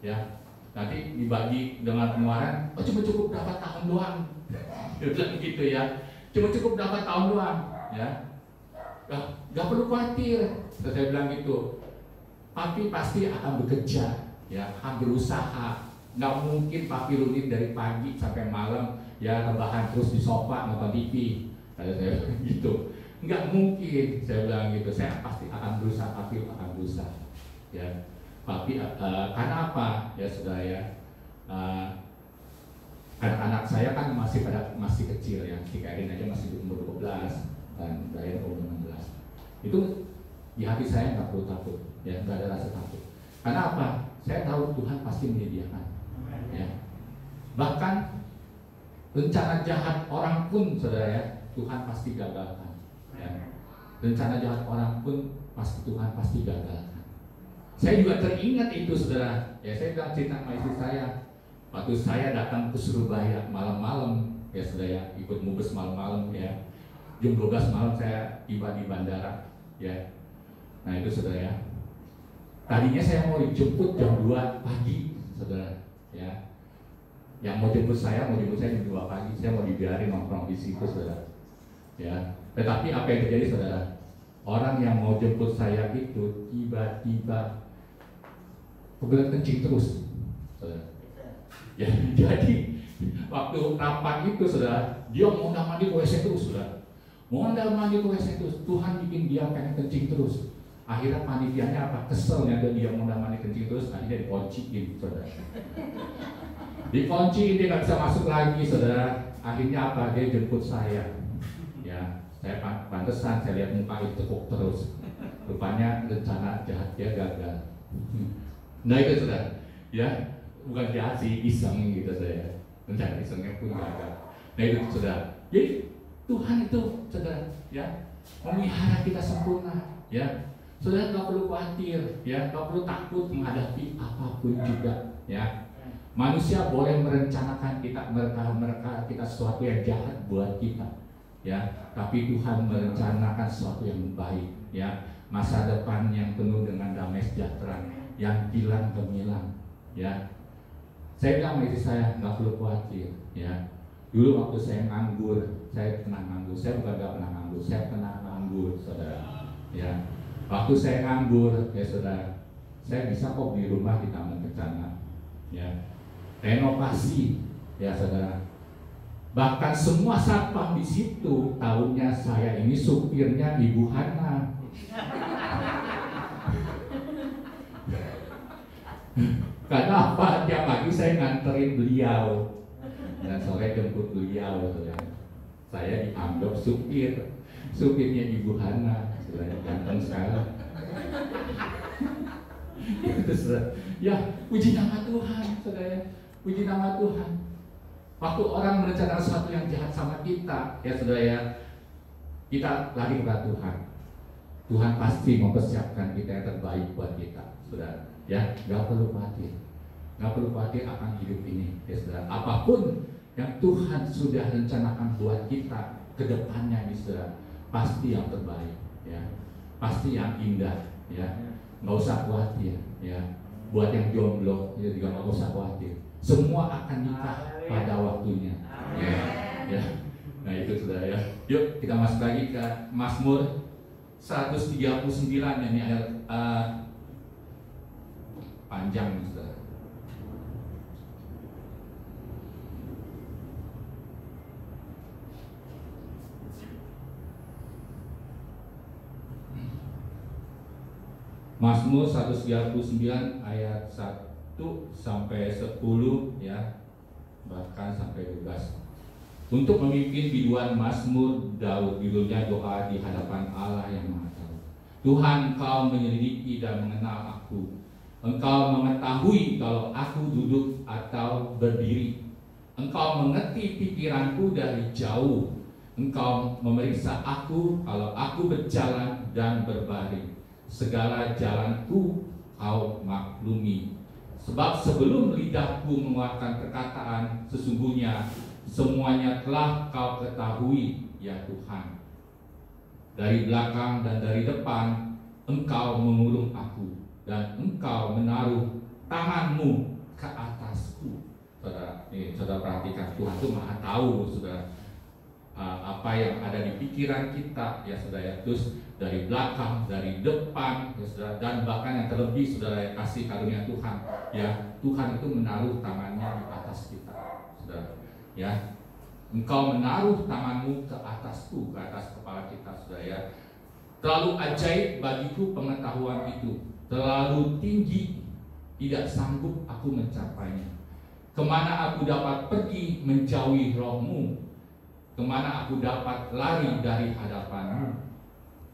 Ya, nanti dibagi dengan pengeluaran, cuma cukup berapa tahun doang? Dia bilang gitu ya, cuma cukup berapa tahun doang, ya. Gak perlu khawatir, saya bilang gitu. Papi pasti akan bekerja, ya, akan berusaha. Nggak mungkin papi rutin dari pagi sampai malam, ya, rebahan terus di sofa nonton TV. Saya bilang gitu. Nggak mungkin, saya bilang gitu. Saya pasti akan berusaha, papi akan berusaha. Ya, papi karena apa? Ya sudah ya. Anak-anak saya kan masih kecil ya, si Karin aja masih umur 12 dan Brian umur 16. Itu di hati saya nggak perlu takut, ya nggak ada rasa takut. Karena apa? Saya tahu Tuhan pasti menyediakan. Ya. Bahkan rencana jahat orang pun, saudara ya, Tuhan pasti gagalkan. Ya. Rencana jahat orang pun Tuhan pasti gagalkan. Saya juga teringat itu, saudara. Ya, saya bilang cerita sama istri saya. Waktu saya datang ke Surabaya malam-malam, ya saudara ya, ikut mubes malam-malam ya. Jam 12 malam saya tiba di bandara, ya. Nah itu saudara ya. Tadinya saya mau dijemput jam 2 pagi, saudara, ya. Yang mau jemput saya jam 2 pagi, saya mau dibiarin nongkrong di situ, saudara. Ya. Tetapi apa yang terjadi, saudara? Orang yang mau jemput saya itu tiba-tiba kebetulan kencing terus, saudara. Ya, jadi waktu rapat itu, saudara, dia mau mandi ke WC terus, saudara. Mau mandi ke WC terus, Tuhan bikin dia pengen kencing terus. Akhirnya panitianya apa? Keselnya dia mau mandi kencing terus, akhirnya dikunciin, saudara. Dikunciin, dia nggak bisa masuk lagi, saudara. Akhirnya apa? Dia jemput saya. Ya, saya pantesan saya lihat muka itu tekuk terus. Rupanya rencana jahat dia gagal. Nah itu, saudara. Ya, bukan jahat sih, iseng gitu saya. Rencana isengnya pun gagal. Nah itu, saudara. Jadi Tuhan itu, saudara, ya, memelihara kita sempurna, ya. Saudara nggak perlu khawatir, ya, nggak perlu takut menghadapi apapun juga, ya. Manusia boleh merencanakan mereka kita sesuatu yang jahat buat kita, ya. Tapi Tuhan merencanakan sesuatu yang baik, ya. Masa depan yang penuh dengan damai sejahtera, yang hilang gemilang, ya. Saya bilang sama istri saya nggak perlu khawatir, ya. Dulu waktu saya nganggur, saya pernah nganggur. Saya bukan nggak pernah nganggur, saya pernah nganggur, saudara. Ya, waktu saya nganggur, ya saudara, saya bisa kok di rumah di Taman Kencana. Ya, renovasi, ya saudara. Bahkan semua satpam di situ tahunya saya ini supirnya Ibu Hana. Karena apa? Tiap pagi saya nganterin beliau. Dan sore jemput beliau, saudara. Saya dianggap supirnya Ibu Hana, saudara, ganteng sekali. Ya, puji nama Tuhan, saudara. Puji nama Tuhan. Waktu orang merencanakan sesuatu yang jahat sama kita, ya saudara ya, kita lari kepada Tuhan. Tuhan pasti mempersiapkan kita yang terbaik buat kita, saudara. Ya, nggak perlu khawatir. Nggak perlu khawatir akan hidup ini, ya saudara. Apapun yang Tuhan sudah rencanakan buat kita ke depannya, ini saudara, pasti yang terbaik, ya. Pasti yang indah, ya. Nggak usah khawatir, ya. Buat yang jomblo, ya juga nggak usah khawatir. Semua akan nikah pada waktunya, ya. Ya. Nah itu saudara ya. Yuk kita masuk lagi ke Mazmur 139, ini ayat panjang, saudara. Mazmur 139 ayat 1 sampai 10, ya, bahkan sampai 12. Untuk memimpin biduan Mazmur Daud, judulnya doa di hadapan Allah yang Maha Tahu. Tuhan, Engkau menyelidiki dan mengenal aku. Engkau mengetahui kalau aku duduk atau berdiri. Engkau mengerti pikiranku dari jauh. Engkau memeriksa aku kalau aku berjalan dan berbaring. Segala jalanku kau maklumi. Sebab sebelum lidahku mengeluarkan perkataan, sesungguhnya semuanya telah kau ketahui, ya Tuhan. Dari belakang dan dari depan Engkau mengurung aku, dan Engkau menaruh tanganmu ke atasku. Saudara, saudara perhatikan, Tuhan itu Maha tahu, saudara, apa yang ada di pikiran kita, ya saudara. Terus dari belakang, dari depan, ya saudara, dan bahkan yang terlebih, saudara, kasih karunia Tuhan, ya. Tuhan itu menaruh tangannya di atas kita, saudara, ya. Engkau menaruh tanganmu ke atasku, ke atas kepala kita, saudara, ya. Terlalu ajaib bagiku pengetahuan itu, terlalu tinggi, tidak sanggup aku mencapainya. Kemana aku dapat pergi menjauhi rohmu? Kemana aku dapat lari dari hadapanmu?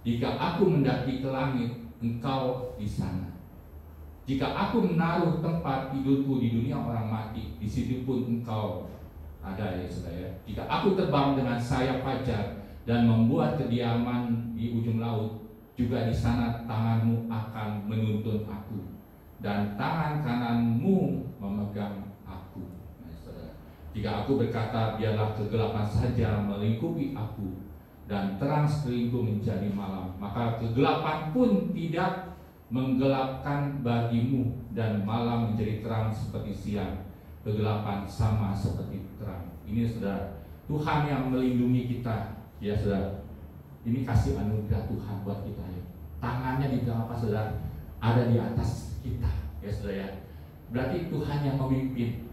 Jika aku mendaki ke langit, engkau di sana. Jika aku menaruh tempat tidurku di dunia orang mati, di situ pun engkau ada, ya saudara. Jika aku terbang dengan sayap fajar dan membuat kediaman di ujung laut, juga di sana tanganmu akan menuntun aku, dan tangan kananmu memegang aku. Nah, saudara. Jika aku berkata, biarlah kegelapan saja melingkupi aku, dan terang sekelilingku menjadi malam, maka kegelapan pun tidak menggelapkan bagimu, dan malam menjadi terang seperti siang, kegelapan sama seperti terang. Ini saudara, Tuhan yang melindungi kita, ya saudara. Ini kasih anugerah Tuhan buat kita, ya. Tangannya di dalam apa, saudara? Ada di atas kita, ya saudara, ya. Berarti Tuhan yang memimpin,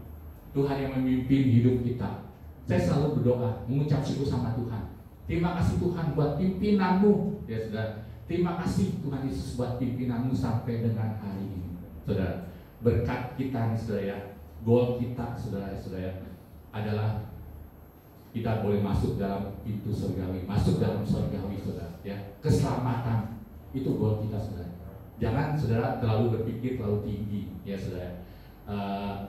Tuhan yang memimpin hidup kita. Saya selalu berdoa, mengucap syukur sama Tuhan. Terima kasih Tuhan buat pimpinanmu, ya saudara. Terima kasih Tuhan Yesus buat pimpinanmu sampai dengan hari ini, saudara. Berkat kita nih, saudara, ya. Goal kita, saudara-saudara, adalah kita boleh masuk dalam pintu surgawi, masuk dalam surgawi, saudara, ya. Keselamatan itu goal kita, saudara. Jangan saudara terlalu berpikir terlalu tinggi, ya saudara.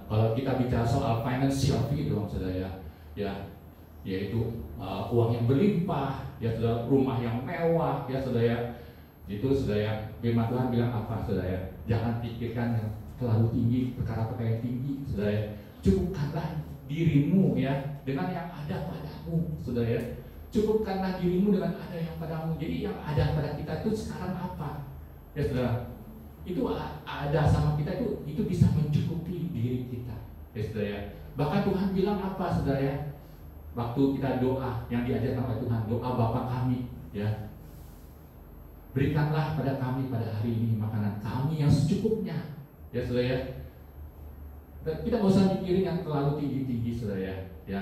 Kalau kita bicara soal financial freedom, saudara, ya, yaitu uang yang berlimpah, ya saudara, rumah yang mewah, ya saudara. Itu saudara, firman Tuhan bilang apa, saudara? Jangan pikirkan yang terlalu tinggi, perkara-perkara yang tinggi, saudara. Cukupkanlah dirimu, ya, dengan yang ada padamu, saudara. Cukupkanlah dirimu dengan ada yang padamu. Jadi yang ada pada kita itu sekarang apa, ya saudara? Itu ada sama kita itu bisa mencukupi diri kita, ya saudara. Bahkan Tuhan bilang apa, saudara? Waktu kita doa yang diajarkan oleh Tuhan, doa Bapa kami, ya. Berikanlah pada kami pada hari ini makanan kami yang secukupnya, ya saudara, ya. Kita nggak usah mikirin yang terlalu tinggi-tinggi, saudara, ya.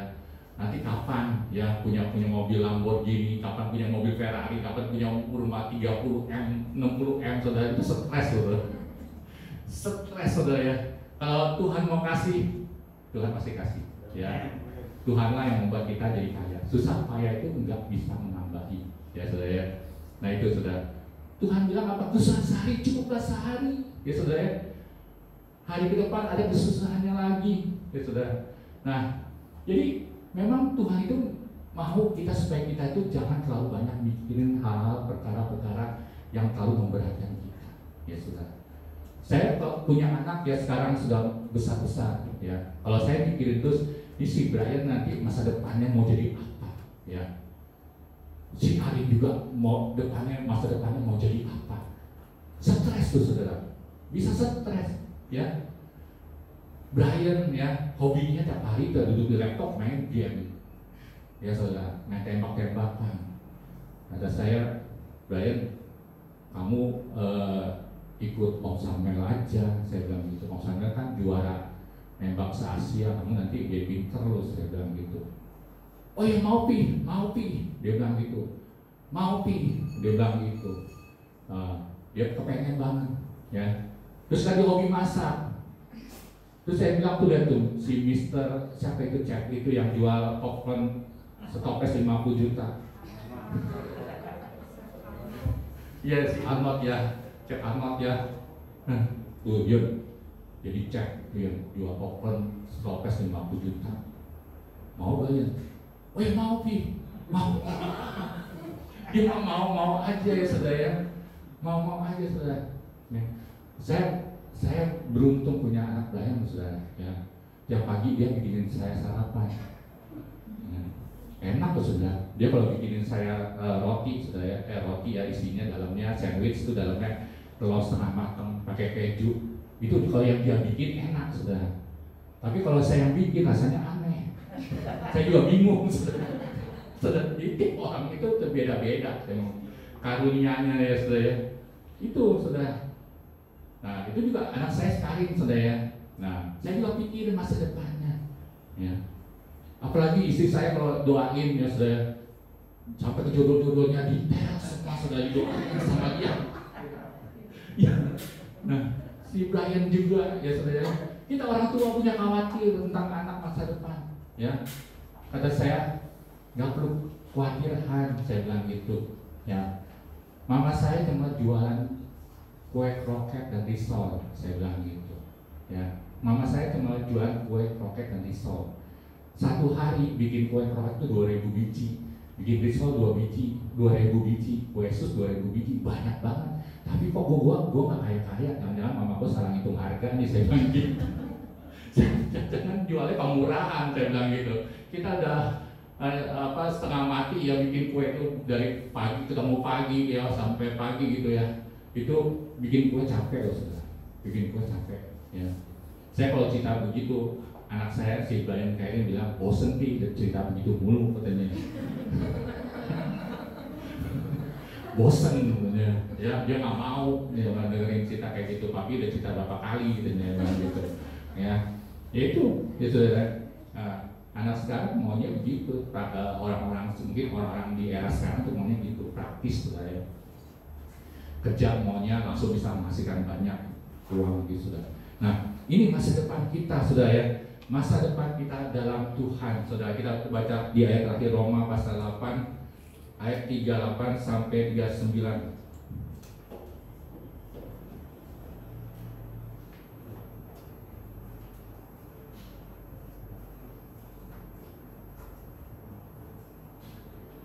Nanti kapan ya punya mobil Lamborghini, kapan punya mobil Ferrari, kapan punya rumah 30M, 60M, saudara, itu stres, saudara. Stres, saudara, ya. Kalau Tuhan mau kasih, Tuhan pasti kasih, ya. Tuhanlah yang membuat kita jadi kaya. Susah payah itu enggak bisa menambahi, ya saudara, ya. Nah itu saudara. Tuhan bilang apa? Kesusahan sehari cukuplah sehari, ya saudara. Hari ke depan ada kesusahannya lagi, ya saudara. Nah, jadi memang Tuhan itu mau kita supaya kita itu jangan terlalu banyak mikirin hal-hal perkara-perkara yang terlalu memberatkan kita, ya saudara. Saya punya anak ya sekarang sudah besar-besar, ya. Kalau saya mikirin terus, ini si Brian nanti masa depannya mau jadi apa, ya. Si Ari juga masa depannya mau jadi apa. Stres tuh saudara, bisa stres, ya. Brian ya hobinya tiap hari tuh duduk di laptop main game, ya saudara, main tembak-tembakan. Kata saya, Brian, kamu ikut Om Samuel aja, saya bilang gitu. Om Samuel kan juara nembak se-Asia, kamu nanti gaming terus, saya bilang gitu. Oh ya mau pi, dia bilang gitu. Mau pi, dia bilang gitu. Dia kepengen banget, ya. Terus lagi hobi masak. Terus saya bilang tuh lihat tuh si Mister siapa itu Chef itu yang jual popcorn setoples 50 juta. Iya si Arnold ya, Chef Arnold ya. Tuh dia jadi chef dia jual popcorn setoples 50 juta. Mau gak ya? Oh ya mau pi, mau. Dia mau aja ya saudara, mau aja saudara. Ya. Saya beruntung punya anak Brian, saudara. Ya. Tiap pagi dia bikinin saya sarapan. Ya. Enak tuh saudara. Dia kalau bikinin saya roti, saudara. Roti ya isinya dalamnya sandwich itu dalamnya telur setengah matang pakai keju. Itu kalau yang dia bikin enak, saudara. Tapi kalau saya yang bikin rasanya aneh. Saya juga bingung, saudara. Jadi orang itu berbeda-beda, karunianya ya saudara. Itu saudara. Nah itu juga anak saya sekarang, saudara. Nah saya juga pikirin masa depannya, ya. Apalagi istri saya kalau doain ya saudara, sampai ke jodoh-jodohnya detail semua saudara, doain sama dia. Ya. Nah si Brian juga, ya saudara. Kita orang tua punya khawatir tentang anak masa depan, ya. Kata saya, nggak perlu khawatir Han, saya bilang gitu, ya. Mama saya cuma jualan kue kroket dan risol, saya bilang gitu, ya. Mama saya cuma jualan kue kroket dan risol. Satu hari bikin kue kroket itu 2.000 biji, bikin risol 2 biji, 2.000 biji, kue sus 2.000 biji, banyak banget. Tapi kok gua nggak kaya, jangan-jangan mama gua salah hitung harga nih, saya bilang gitu. Jangan jualnya pemurahan, saya bilang gitu. Kita udah setengah mati ya bikin kue itu dari pagi ketemu pagi ya sampai pagi gitu ya. Itu bikin kue capek loh saudara, bikin kue capek ya. Saya kalau cerita begitu, anak saya si Brian kayaknya bilang bosen sih cerita begitu mulu katanya. Bosen katanya, ya dia nggak mau dia nggak dengerin cerita kayak gitu. Papi udah cerita berapa kali katanya gitu, ya. Ya itu, ya saudara. Anak sekarang maunya begitu. Orang-orang mungkin orang-orang di era sekarang tuh maunya gitu, praktis saudara ya. Kerja maunya langsung bisa menghasilkan banyak uang gitu saudara. Nah, ini masa depan kita saudara ya. Masa depan kita dalam Tuhan saudara. Kita baca di ayat terakhir Roma pasal 8 ayat 38 sampai 39.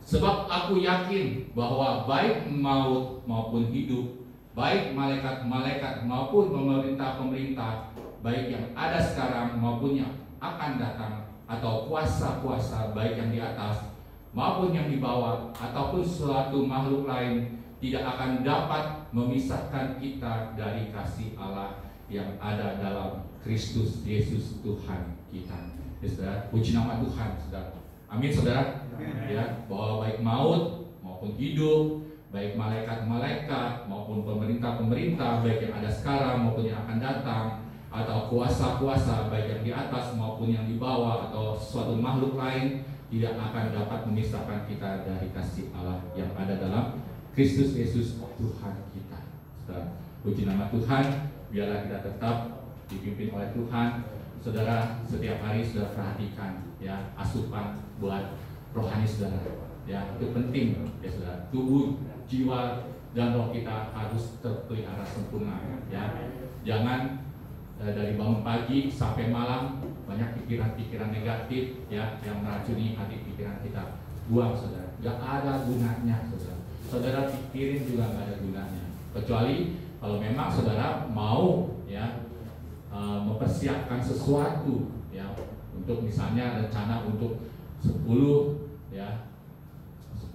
Sebab aku yakin bahwa baik maut maupun hidup, baik malaikat-malaikat maupun pemerintah-pemerintah, baik yang ada sekarang maupun yang akan datang, atau kuasa-kuasa baik yang di atas maupun yang di bawah, ataupun suatu makhluk lain, tidak akan dapat memisahkan kita dari kasih Allah yang ada dalam Kristus Yesus Tuhan kita. Ya, saudara, puji nama Tuhan, saudara. Amin, saudara. Ya, bahwa baik maut maupun hidup, baik malaikat-malaikat maupun pemerintah-pemerintah, baik yang ada sekarang maupun yang akan datang, atau kuasa-kuasa baik yang di atas maupun yang di bawah, atau suatu makhluk lain, tidak akan dapat memisahkan kita dari kasih Allah yang ada dalam Kristus Yesus Tuhan kita. Saudara, puji nama Tuhan. Biarlah kita tetap dipimpin oleh Tuhan. Saudara, setiap hari sudah perhatikan ya asupan buat rohani saudara. Ya, itu penting ya saudara. Tubuh, jiwa, dan roh kita harus terpelihara sempurna ya. Jangan dari bangun pagi sampai malam banyak pikiran-pikiran negatif ya yang meracuni hati pikiran kita. Buang saudara. Gak ada gunanya saudara. Saudara pikirin juga gak ada gunanya. Kecuali kalau memang saudara mau ya mempersiapkan sesuatu ya untuk misalnya rencana untuk 10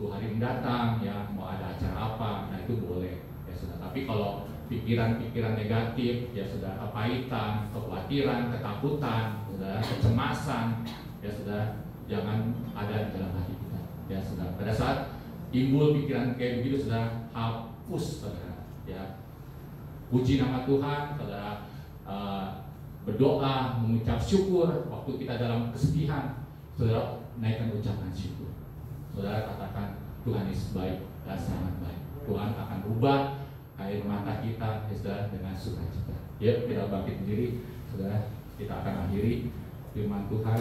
hari mendatang ya mau ada acara apa, nah itu boleh ya sudah. Tapi kalau pikiran-pikiran negatif ya sudah, kepahitan, kekhawatiran, ketakutan, sudah kecemasan ya sudah, jangan ada di dalam hati kita ya sudah. Pada saat timbul pikiran kayak begitu sudah, hapus saudara ya. Puji nama Tuhan saudara. Berdoa, mengucap syukur waktu kita dalam kesedihan, saudara naikkan ucapan syukur. Saudara katakan Tuhan Yesus baik dan sangat baik. Tuhan akan ubah air mata kita saudara dengan sukacita. Ya, kita bangkit berdiri, saudara. Kita akan akhiri firman Tuhan.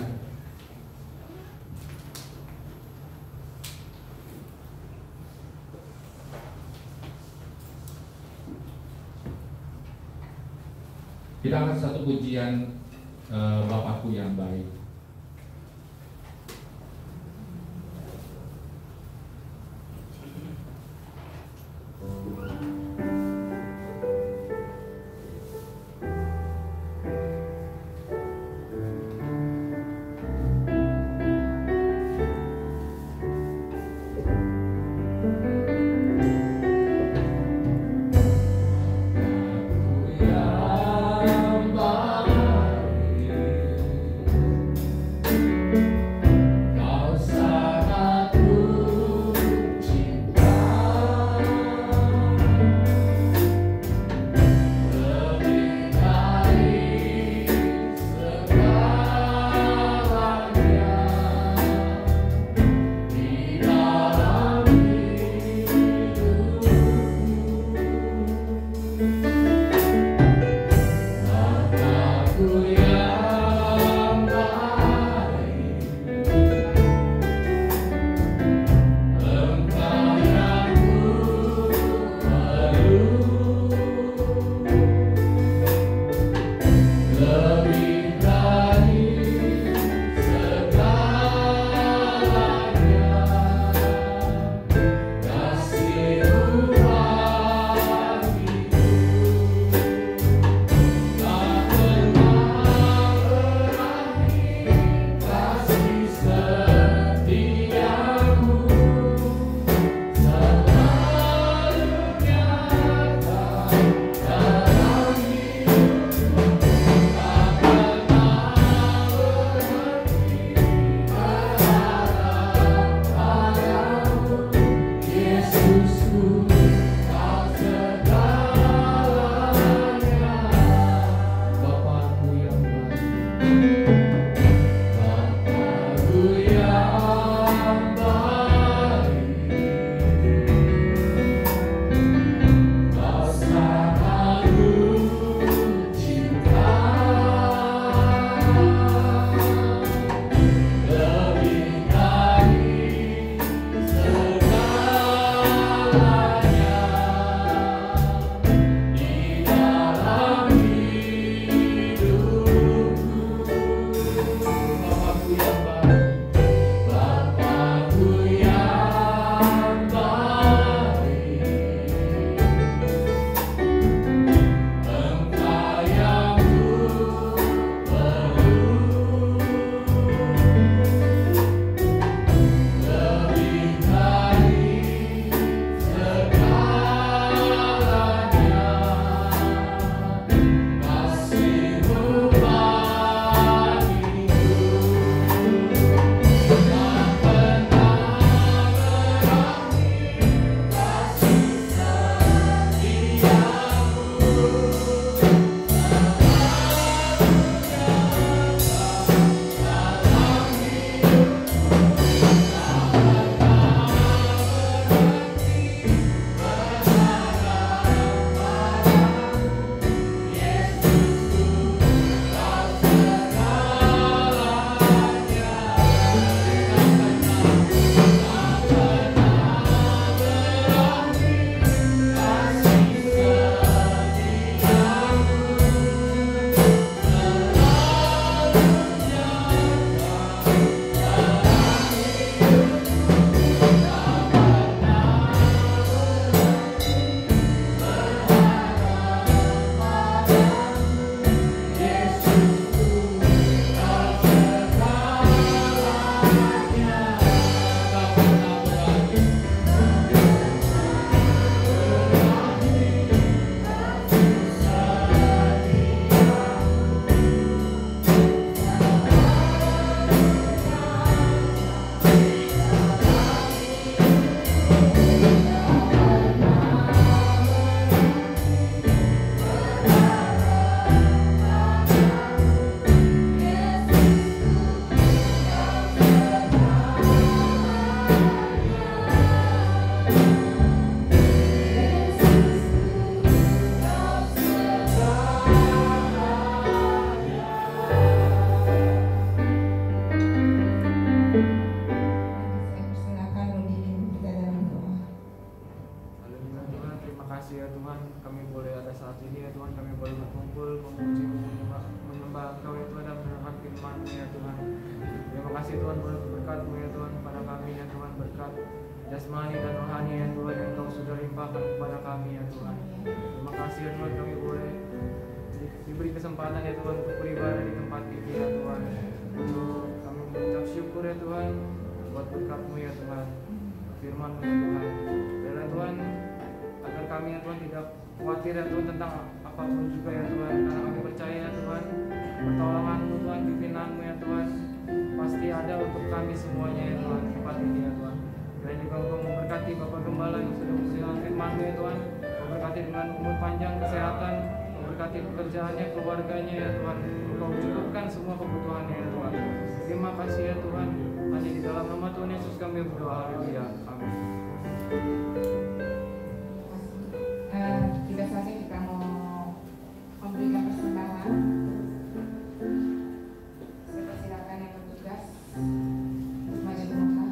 Kita akan satu pujian Bapakku yang baik. Tuhan kami boleh ada saat ini ya Tuhan, kami boleh berkumpul memuji menyembah Engkau ya Tuhan dan mendengar firman-Mu ya Tuhan. Terima kasih Tuhan buat berkat-Mu ya Tuhan pada kami ya Tuhan, berkat jasmani dan rohani ya Tuhan yang Engkau sudah limpahkan kepada kami ya Tuhan. Terima kasih ya Tuhan, kami boleh diberi kesempatan ya Tuhan untuk beribadah di tempat ini ya Tuhan. Untuk kami mengucap syukur ya Tuhan buat berkat-Mu ya Tuhan, firman-Mu ya Tuhan. Dan Tuhan, agar kami ya Tuhan tidak khawatir ya Tuhan tentang apapun juga ya Tuhan, karena kami percaya ya Tuhan pertolongan-Mu Tuhan, pimpinan-Mu ya Tuhan pasti ada untuk kami semuanya ya Tuhan di tempat ini ya Tuhan. Dan juga Engkau memberkati Bapak Gembala yang sudah mensilang firman-Mu ya Tuhan, memberkati dengan umur panjang, kesehatan, memberkati pekerjaannya, keluarganya ya Tuhan. Engkau cukupkan semua kebutuhannya ya Tuhan. Terima kasih ya Tuhan, hanya di dalam nama Tuhan Yesus kami berdoa, haleluya, amin. Tidak saja kita mau memberikan persembahan. Saya persilakan yang bertugas maju ke muka.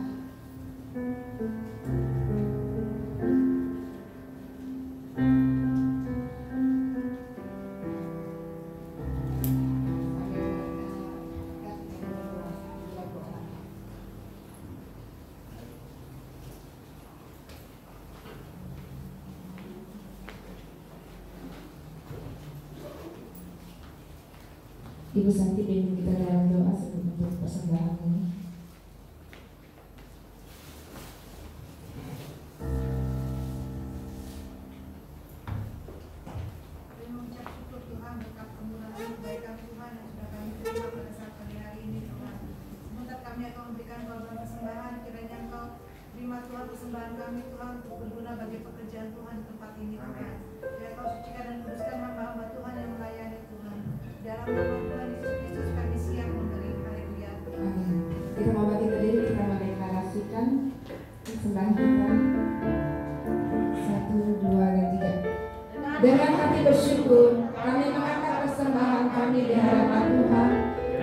Ibu Santi bimbing kita dalam doa sebelum untuk persembahan ini. Mengucap syukur Tuhan berkat kemurahan kebaikan Tuhan yang sudah kami terima pada saat pagi hari ini Tuhan. Sebentar kami akan memberikan korban persembahan, kiranya Engkau terima Tuhan persembahan kami Tuhan untuk berguna bagi pekerjaan Tuhan di tempat ini Tuhan. Biar Kau sucikan dan kuduskan hamba-hamba Tuhan yang melayani Tuhan. Dalam nama Tuhan Yesus Kristus kami siap memberi, haleluya. Amin. Kita mau bangkit berdiri, kita mendeklarasikan persembahan kita. 1, 2, dan 3. Dengan hati bersyukur, kami mengangkat persembahan kami di hadapan Tuhan.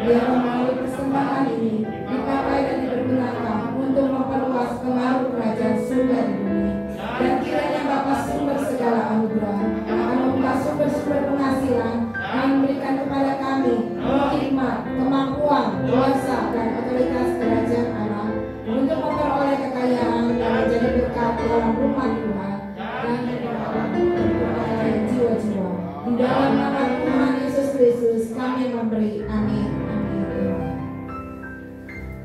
Biar melalui persembahan ini dipakai dan dipergunakan untuk memperluas pengaruh kerajaan surga di bumi. Dan kiranya Bapa sumber segala anugerah akan membuka sumber-sumber penghasilan yang memberikan kepada kami hikmat, kemampuan, kuasa, dan otoritas kerajaan Allah untuk memperoleh kekayaan yang menjadi berkat dalam rumah Tuhan dan kepada jiwa-jiwa. Di dalam nama Tuhan Yesus Kristus kami memberi. Amin. Amin.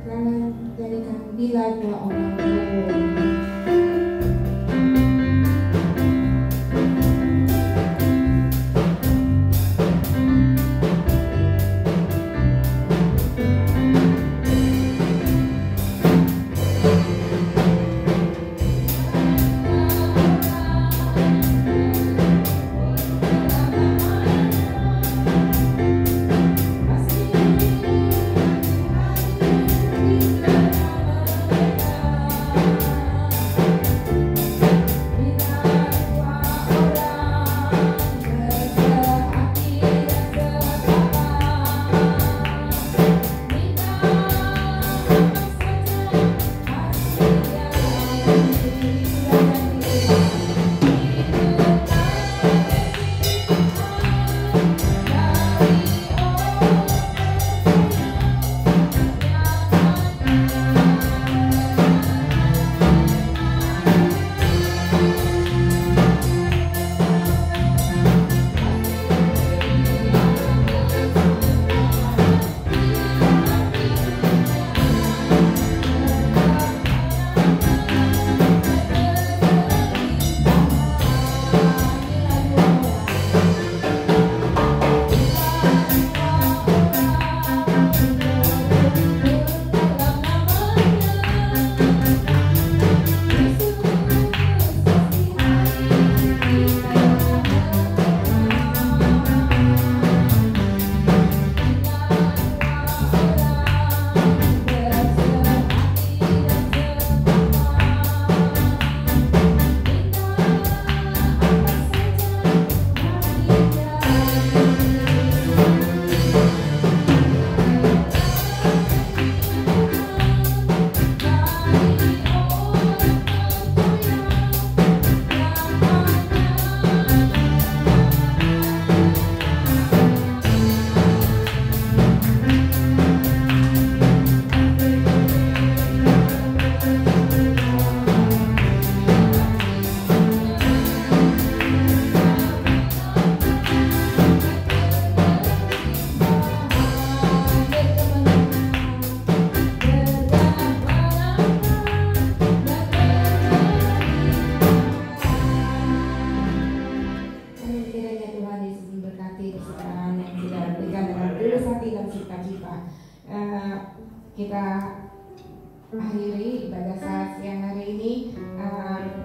Selamat jadikan bila dua orang. Terima kita akhiri ibadah saat siang hari ini.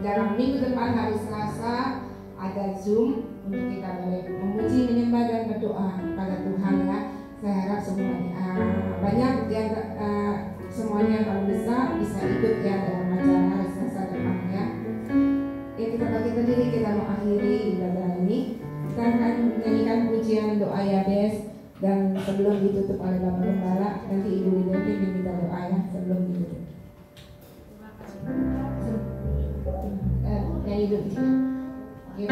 Dalam minggu depan hari Selasa ada Zoom untuk kita boleh memuji, menyembah dan berdoa pada Tuhan ya. Saya harap semuanya banyak yang semuanya kalau bisa ikut ya dalam acara hari Selasa depan ya. Ya kita bagi berdiri, kita mau akhiri ibadah ini. Kita akan menyanyikan pujian doa Yabes dan sebelum ditutup oleh Bapak Gembala nanti Ibu Widodo diminta doa ya sebelum ditutup. Nyanyi dulu ya.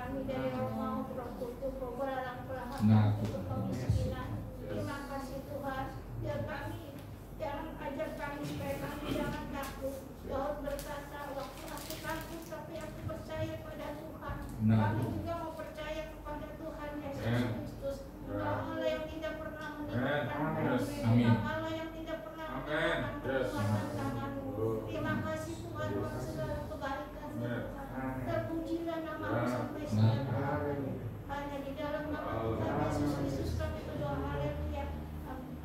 kami dari rumah berkutu pelarang pelahan Nah, kemiskinan. Terima kasih Tuhan, biar kami jangan ajar kami supaya kami jangan takut. Daud berkata, waktu aku takut tapi aku percaya pada Tuhan. Kami juga mau percaya kepada Tuhan Yesus Kristus. Allah yang tidak pernah meninggalkan kami, Allah yang tidak pernah meninggalkan kekuatan tangan-Mu. Terima kasih Tuhan untuk segala kebaikan Tuhan. Terpujilah nama-Mu sampai selama-lamanya. Hanya di dalam nama Tuhan Yesus Kristus kami berdoa. Haleluya.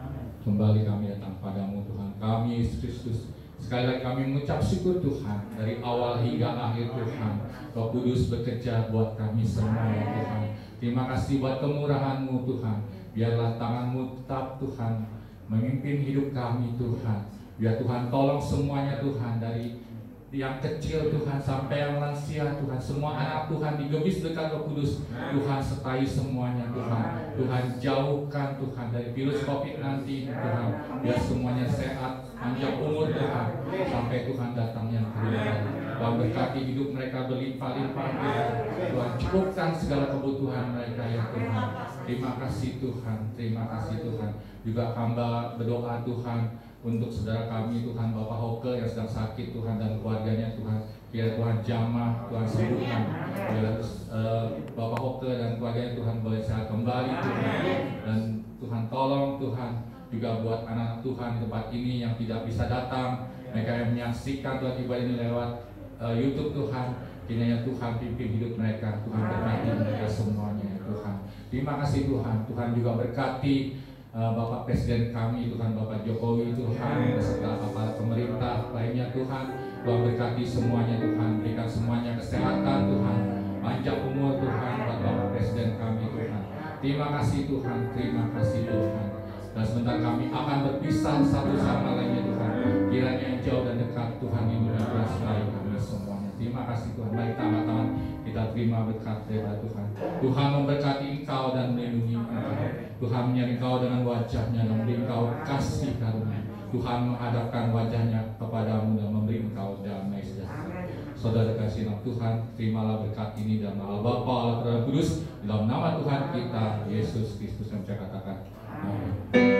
Amin. Kembali kami datang padamu Tuhan, kami Yesus Kristus. Sekali lagi kami mengucap syukur Tuhan, dari awal hingga akhir Tuhan. Roh Kudus bekerja buat kami semua ya Tuhan. Terima kasih buat kemurahan-Mu Tuhan. Biarlah tangan-Mu tetap Tuhan memimpin hidup kami Tuhan. Biar Tuhan tolong semuanya Tuhan, dari yang kecil Tuhan sampai yang lansia Tuhan, semua anak Tuhan digebis dekat Roh Kudus Tuhan, sertai semuanya Tuhan. Tuhan jauhkan Tuhan dari virus COVID-19 Tuhan, biar semuanya sehat, panjang umur Tuhan, sampai Tuhan datang yang kedua. Tuhan berkati hidup mereka berlimpah-limpah Tuhan. Tuhan cukupkan segala kebutuhan mereka ya Tuhan. Terima kasih Tuhan, terima kasih Tuhan. Juga hamba berdoa Tuhan untuk saudara kami Tuhan, Bapak Hoke yang sedang sakit Tuhan dan keluarganya Tuhan. Biar Tuhan jamah, Tuhan sembuhkan. Biar Bapak Hoke dan keluarganya Tuhan boleh sehat kembali Tuhan. Dan Tuhan tolong Tuhan juga buat anak-anak Tuhan di tempat ini yang tidak bisa datang, mereka yang menyaksikan Tuhan ibadah ini lewat YouTube Tuhan. Kiranya Tuhan pimpin hidup mereka, Tuhan berkati mereka semuanya Tuhan. Terima kasih Tuhan. Tuhan juga berkati Bapak Presiden kami Tuhan, Bapak Jokowi Tuhan, beserta Bapak pemerintah lainnya Tuhan. Tuhan berkati semuanya Tuhan, berikan semuanya kesehatan Tuhan, panjang umur Tuhan buat Bapak Presiden kami Tuhan. Terima kasih Tuhan, terima kasih Tuhan. Dan sebentar kami akan berpisah satu sama lainnya Tuhan. Kiranya yang jauh dan dekat Tuhan ini sertai kami semuanya. Terima kasih Tuhan. Mari tangan-tangan kita terima berkat dari Tuhan. Tuhan memberkati engkau dan melindungi engkau. Tuhan menyertai engkau dengan wajahnya dan memberi engkau kasih karunia. Tuhan menghadapkan wajahnya kepadamu dan memberi engkau damai sejahtera. Saudara kasih dalam Tuhan, terimalah berkat ini dalam nama Bapa, Allah, Roh Kudus, dalam nama Tuhan kita Yesus Kristus yang saya katakan. Amin.